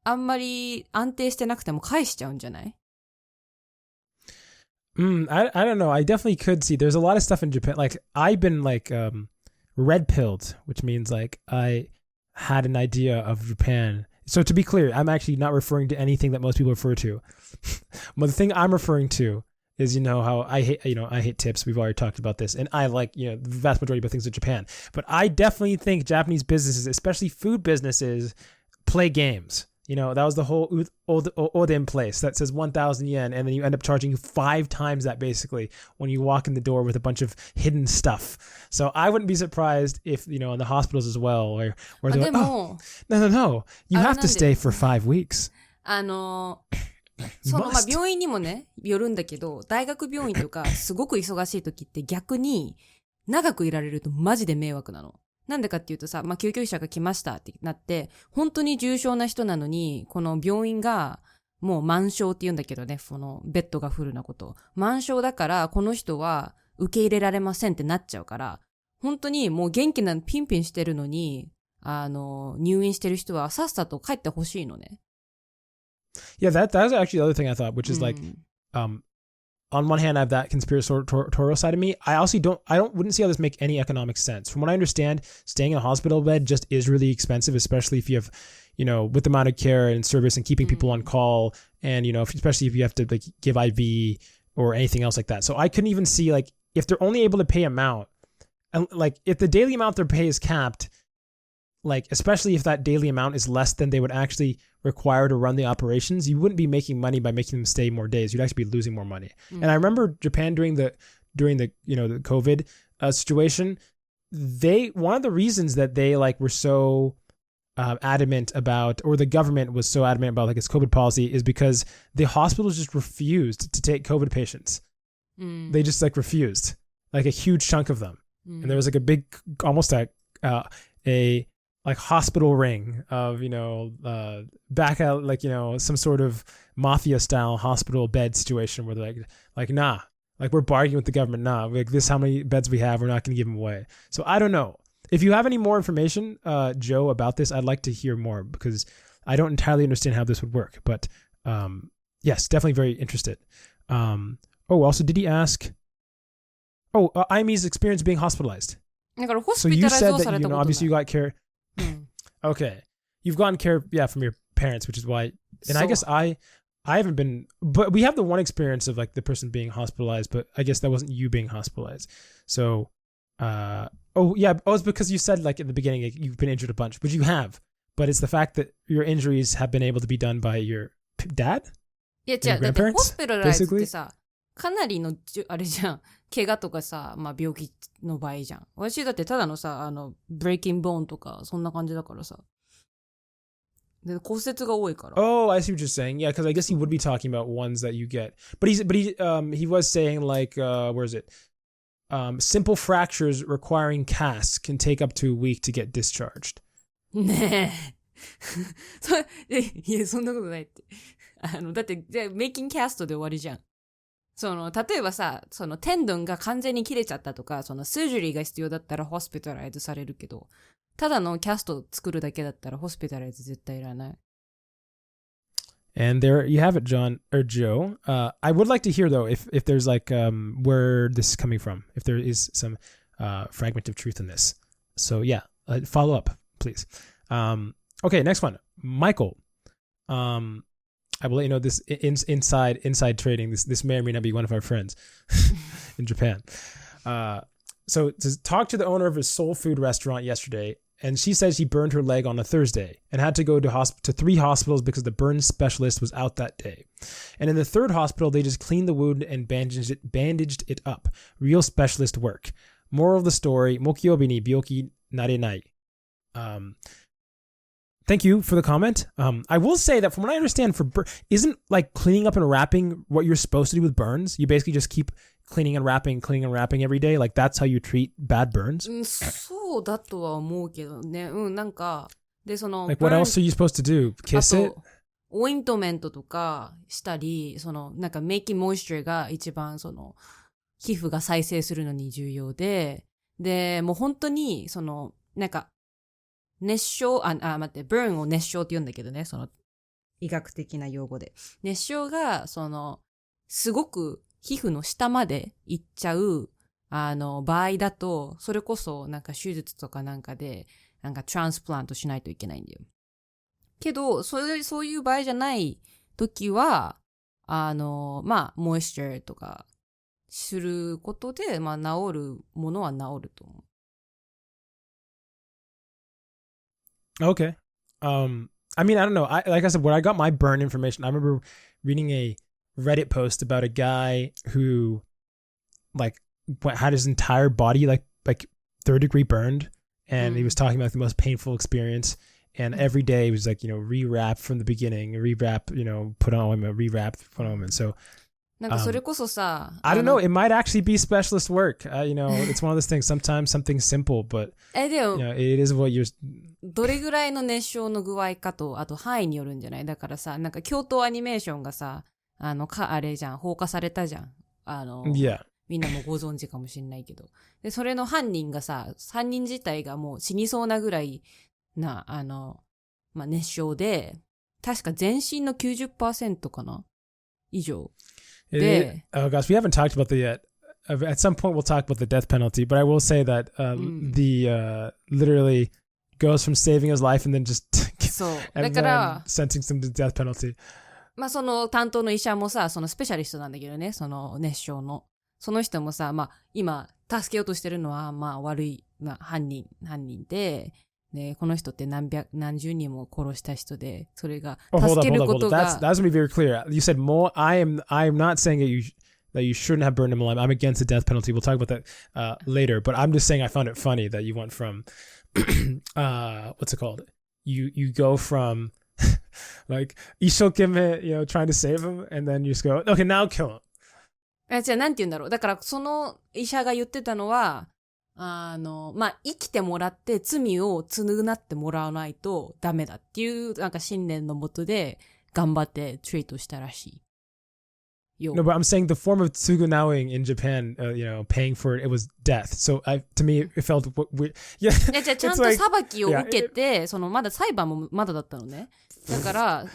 [SPEAKER 1] あんまり安定してなくても返しちゃうんじゃない？
[SPEAKER 2] I don't know. I definitely could see. There's a lot of stuff in Japan. Like, I've been like red pilled, which means like I had an idea of Japan. So to be clear, I'm actually not referring to anything that most people refer to. But the thing I'm referring to is, how I hate tips. We've already talked about this. And I like, the vast majority of things in Japan. But I definitely think Japanese businesses, especially food businesses, play games. That was the whole Oden place that says 1,000 yen, and then you end up charging 5 times that basically when you walk in the door with a bunch of hidden stuff. So I wouldn't be surprised if, in the hospitals as well, where they're like, oh, no, you have to stay for 5 weeks. まあ
[SPEAKER 1] 病院にもね、よるんだけど、大学病院とかすごく忙しい時って逆に長くいられるとマジで迷惑なの。なんでかっていうとさ、まあ、救急車が来ましたってなって、本当に重症な人なのに、この病院がもう満床って言うんだけどね、ベッドがフルなこと。満床だから、この人は受け入れられませんってなっちゃうから、本当にもう元気なピンピンしてるのに、入院してる人はさっさと帰ってほしいのね。
[SPEAKER 2] Yeah, that was actually the other thing I thought, which is like, on one hand, I have that conspiratorial side of me. Wouldn't see how this make any economic sense. From what I understand, staying in a hospital bed just is really expensive, especially if you have, with the amount of care and service and keeping people on call, and especially if you have to like give IV or anything else like that. So I couldn't even see like if they're only able to pay amount, and like if the daily amount their pay is capped, like especially if that daily amount is less than they would actually require to run the operations, you wouldn't be making money by making them stay more days. You'd actually be losing more money. And I remember Japan during the the COVID situation, one of the reasons that they like were so adamant about, or the government was so adamant about like its COVID policy, is because the hospitals just refused to take COVID patients. They just like refused, like a huge chunk of them. And there was like a big, almost a like hospital ring of, back out, like, some sort of mafia style hospital bed situation where they're like, nah, like we're bargaining with the government. Nah, like this, how many beds we have, we're not going to give them away. So I don't know. If you have any more information, Joe, about this, I'd like to hear more because I don't entirely understand how this would work. But yes, definitely very interested. Also, did he ask? Imie's experience being hospitalized. So you said that obviously you got care. Okay, you've gotten care, from your parents, which is why. And I guess I haven't been, but we have the one experience of like the person being hospitalized, but I guess that wasn't you being hospitalized. So. It's because you said like in the beginning like, you've been injured a bunch, which you have, but it's the fact that your injuries have been able to be done by your dad?
[SPEAKER 1] いや違う、だってホスピタライズってさ、かなりのあれじゃん、怪我とかさ、病気の場合じゃん。私だってただのさ、ブレイキングボーンとかそんな感じだからさ。で骨折が多いから。
[SPEAKER 2] Oh, I see what you're saying. Yeah, because I guess he would be talking about ones that you get, but he was saying like where is it? Simple fractures requiring casts can take up to a week to get discharged.
[SPEAKER 1] ねえ。いや、そんなことないって。だって、メイキングキャストで終わりじゃん。例えばさ、テンドンが完全に切れちゃったとか、スージュリーが必要だったらホスピタライズされるけど、ただのキャスト作るだけだったらホスピタライズ絶対いらない。
[SPEAKER 2] And there you have it, John or Joe. I would like to hear though if there's like where this is coming from, if there is some fragment of truth in this. So yeah, follow up, please. Okay, next one, Michael. I will let you know this inside trading. This may or may not be one of our friends in Japan. So to talk to the owner of a soul food restaurant yesterday. And she said she burned her leg on a Thursday and had to go to 3 hospitals because the burn specialist was out that day. And in the 3rd hospital, they just cleaned the wound and bandaged it up. Real specialist work. Moral of the story, mokyobi ni byoki narenai. Thank you for the comment. I will say that from what I understand, isn't like cleaning up and wrapping what you're supposed to do with burns? You basically just keep cleaning and wrapping every day. Like that's how you treat bad burns?
[SPEAKER 1] そうだとは思うけどね。なんか、で、
[SPEAKER 2] Like what else are you supposed to do? Kiss it?
[SPEAKER 1] オイントメントとかしたり、なんかメイキングモイスチャーが一番皮膚が再生するのに重要で、で、もう本当に、なんか、熱傷、待って、ブーンを熱傷って言うんだけどね、医学的な用語で。熱傷が、すごく皮膚の下まで行っちゃう、場合だと、それこそ、なんか手術とかなんかで、なんかトランスプラントしないといけないんだよ。けど、そういう場合じゃない時は、モイスチャーとかすることで、治るものは治ると思う。
[SPEAKER 2] Okay. I mean, I don't know. Like I said, when I got my burn information, I remember reading a Reddit post about a guy who like had his entire body like 3rd-degree burned, and he was talking about the most painful experience. And every day he was like, rewrap from the beginning, rewrap, put on ointment, rewrap, put on ointment. So,
[SPEAKER 1] なんかそれこそさ、
[SPEAKER 2] I don't know. It might actually be specialist work. It's one of those things. Sometimes something's simple, but
[SPEAKER 1] でも、
[SPEAKER 2] it is what you're.
[SPEAKER 1] どれぐらいの熱傷の具合かと、あと範囲によるんじゃない？だからさ、なんか京都アニメーションがさ、あれじゃん、放火されたじゃん。
[SPEAKER 2] Yeah.
[SPEAKER 1] みんなもご存知かもしれないけど。で、それの犯人がさ、犯人自体がもう死にそうなぐらいな、熱傷で、確か全身の 90% かな以上。
[SPEAKER 2] Oh gosh, we haven't talked about that yet. At some point, we'll talk about the death penalty. But I will say that the literally goes from saving his life and then just and then sentencing him to death penalty.
[SPEAKER 1] その担当の医者もさ、スペシャリストなんだけどね、熱傷の。その人もさ、今助けようとしてるのは悪い、犯人で。ね、この人って何十人も殺した人で、それが助けることが。
[SPEAKER 2] That's gonna be very clear. You said more. I am not saying that you shouldn't have burned him alive. I'm against the death penalty. We'll talk about that later. But I'm just saying I found it funny that you went from what's it called? you go from like 一生懸命 trying to save him and then you just go okay now kill him.
[SPEAKER 1] じゃあなんて言うんだろう。だからその医者が言ってたのはまあ生きてもらって罪を償ってもらわないとダメだっていうなんか信念のもとで頑張ってトリートしたらしい。
[SPEAKER 2] No, but I'm saying the form of tsugunawing in Japan, paying for it was death. So to me, it felt weird. Yeah.
[SPEAKER 1] じゃあちゃんと裁きを受けて、そのまだ裁判もまだだったのね。だから、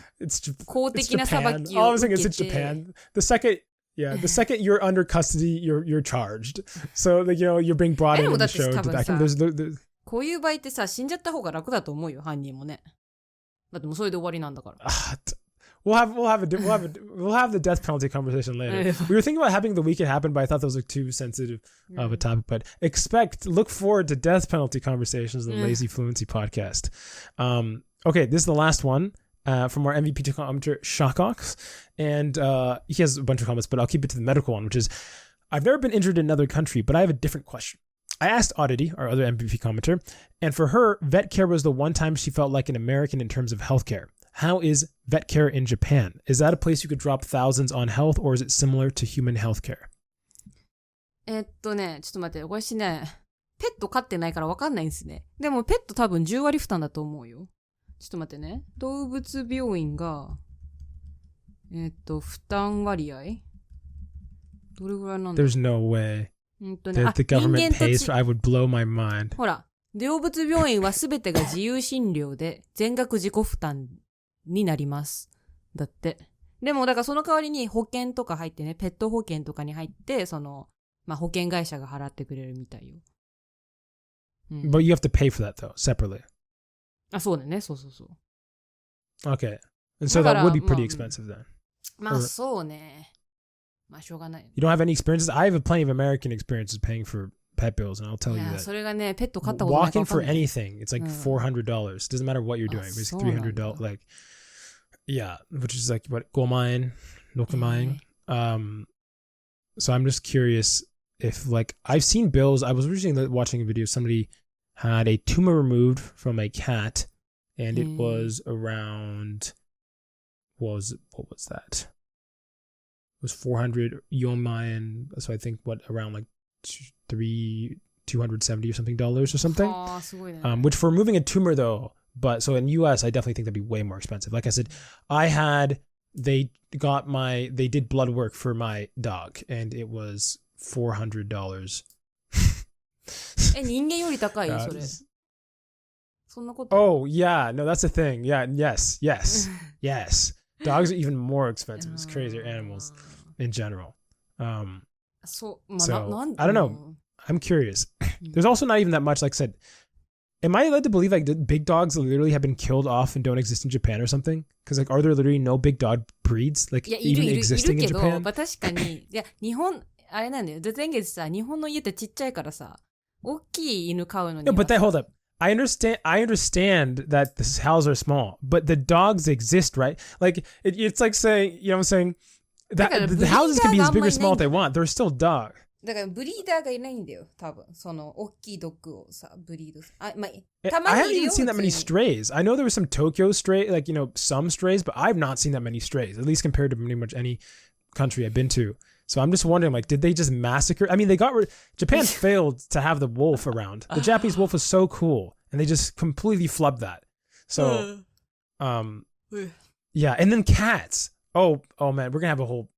[SPEAKER 1] 公的な裁きを受けて。
[SPEAKER 2] All I'm saying is it's Japan. The second you're under custody, you're charged. So you're being brought in and showed that.
[SPEAKER 1] こういう場合ってさ、死んじゃった方が楽だと思うよ、犯人もね。だってもうそれで終わりなんだから。
[SPEAKER 2] We'll have the death penalty conversation later. We were thinking about having the week it happened, but I thought that was like too sensitive of a topic. But look forward to death penalty conversations in the Lazy Fluency podcast. Okay, this is the last one from our MVP commenter Shakox, and he has a bunch of comments, but I'll keep it to the medical one, which is I've never been injured in another country, but I have a different question. I asked Oddity, our other MVP commenter, and for her, vet care was the one time she felt like an American in terms of healthcare. How is vet care in Japan? Is that a place you could drop thousands on health, or is it similar to human healthcare?
[SPEAKER 1] ちょっと待って、私ね、ペット飼ってないから分かんないんですね。でもペット多分10割負担だと思うよ。ちょっと待ってね。動物病院が、負担割合どれぐらいなんだ
[SPEAKER 2] There's no way that the government pays for, I would blow my mind.
[SPEAKER 1] ほら、動物病院はすべてが自由診療で全額自己負担になります。だって。でもだからその代わりに保険とか入ってね、ペット保険とかに入って、保険会社が払ってくれるみたいよ。
[SPEAKER 2] But you have to pay for that though, separately.
[SPEAKER 1] あ、そうだね。そうそうそう。
[SPEAKER 2] Okay. And so that would be pretty expensive then.
[SPEAKER 1] まあそうね。まあしょうがない。
[SPEAKER 2] You don't have any experiences? I have plenty of American experiences paying for pet bills, and I'll tell you that.
[SPEAKER 1] それがね、ペット飼ったことないから。
[SPEAKER 2] Walking for anything, it's like $400. Doesn't matter what you're doing. It's $300. Like, yeah, which is like what 5万円、6万円. So I'm just curious if like I've seen bills. I was recently watching a video. Somebody had a tumor removed from a cat, and it was around. What was that? It was 400 yen. So I think around like 270 or something dollars or something. Which for removing a tumor though, but so in US I definitely think that'd be way more expensive. Like I said, they did blood work for my dog and it was $400.
[SPEAKER 1] 人間より高いよそれ。そんなこと。
[SPEAKER 2] Oh yeah, no, that's the thing. Yeah, yes. Dogs are even more expensive. It's crazier animals in general. So I don't know. I'm curious. There's also not even that much. Like I said, am I led to believe like the big dogs literally have been killed off and don't exist in Japan or something? Because like, are there literally no big dog breeds like even existing in Japan?
[SPEAKER 1] 確かに。いや、日本あれなんだよ。The thing is さ、日本の家ってちっちゃいからさ、大きい犬飼うのに。
[SPEAKER 2] No, but hold up. I understand that the houses are small, but the dogs exist, right? Like it's like saying, you know what I'm saying? That the houses can be as big or small as they want. They're still dog.
[SPEAKER 1] だからブリーダーがいないんだよ、多分。その大きいドッグをさ、ブリード。
[SPEAKER 2] I haven't even seen that many strays. I know there were some Tokyo stray, like, some strays, but I've not seen that many strays, at least compared to pretty much any country I've been to. So I'm just wondering, like, did they just massacre? I mean, Japan failed to have the wolf around. The Japanese wolf was so cool, and they just completely flubbed that. So, yeah, and then cats. Oh man, we're gonna have a whole.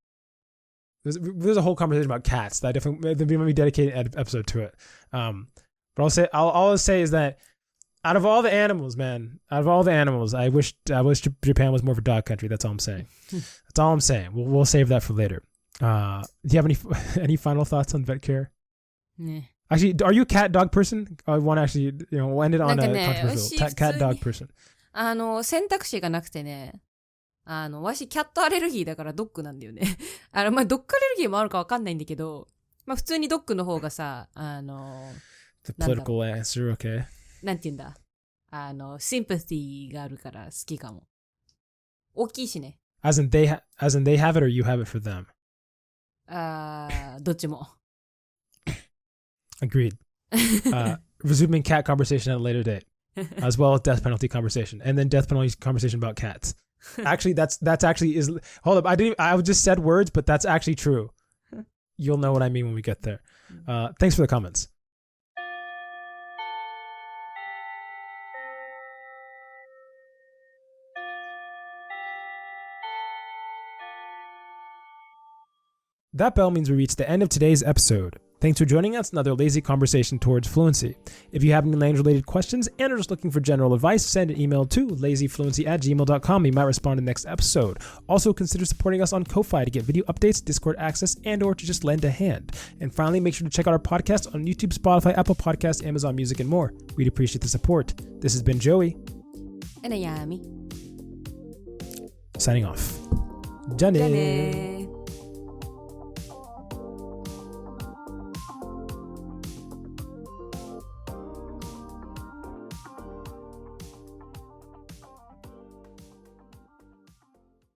[SPEAKER 2] There's a whole conversation about cats that we might be dedicating an episode to it. But I'll say is that out of all the animals, I wish Japan was more of a dog country. That's all I'm saying. That's all I'm saying. We'll save that for later. Do you have any final thoughts on vet care?
[SPEAKER 1] Nah.
[SPEAKER 2] Actually, are you a cat dog person? I want to actually, we'll end it on a controversial cat dog person.
[SPEAKER 1] 選択肢がなくてね。わしキャットアレルギーだからドッグなんだよね。まあ、ドッグアレルギーもあるかわかんないんだけど、まあ普通にドッグの方がさ、
[SPEAKER 2] The political answer, okay.
[SPEAKER 1] なんて言うんだ。シンパティがあるから好きかも。大きいしね。
[SPEAKER 2] As in they have it or you have it for them?
[SPEAKER 1] どっちも。
[SPEAKER 2] Agreed. Resuming cat conversation at a later date. as well as death penalty conversation, and then death penalty conversation about cats. Actually, that's actually is. Hold up, I just said words, but that's actually true. You'll know what I mean when we get there. Thanks for the comments. That bell means we reached the end of today's episode. Thanks for joining us in another lazy conversation towards fluency. If you have any language-related questions and are just looking for general advice, send an email to lazyfluency@gmail.com. We might respond in the next episode. Also, consider supporting us on Ko-Fi to get video updates, Discord access, and or to just lend a hand. And finally, make sure to check out our podcast on YouTube, Spotify, Apple Podcasts, Amazon Music, and more. We'd appreciate the support. This has been Joey.
[SPEAKER 1] And Ayami.
[SPEAKER 2] Signing off. じゃあねー。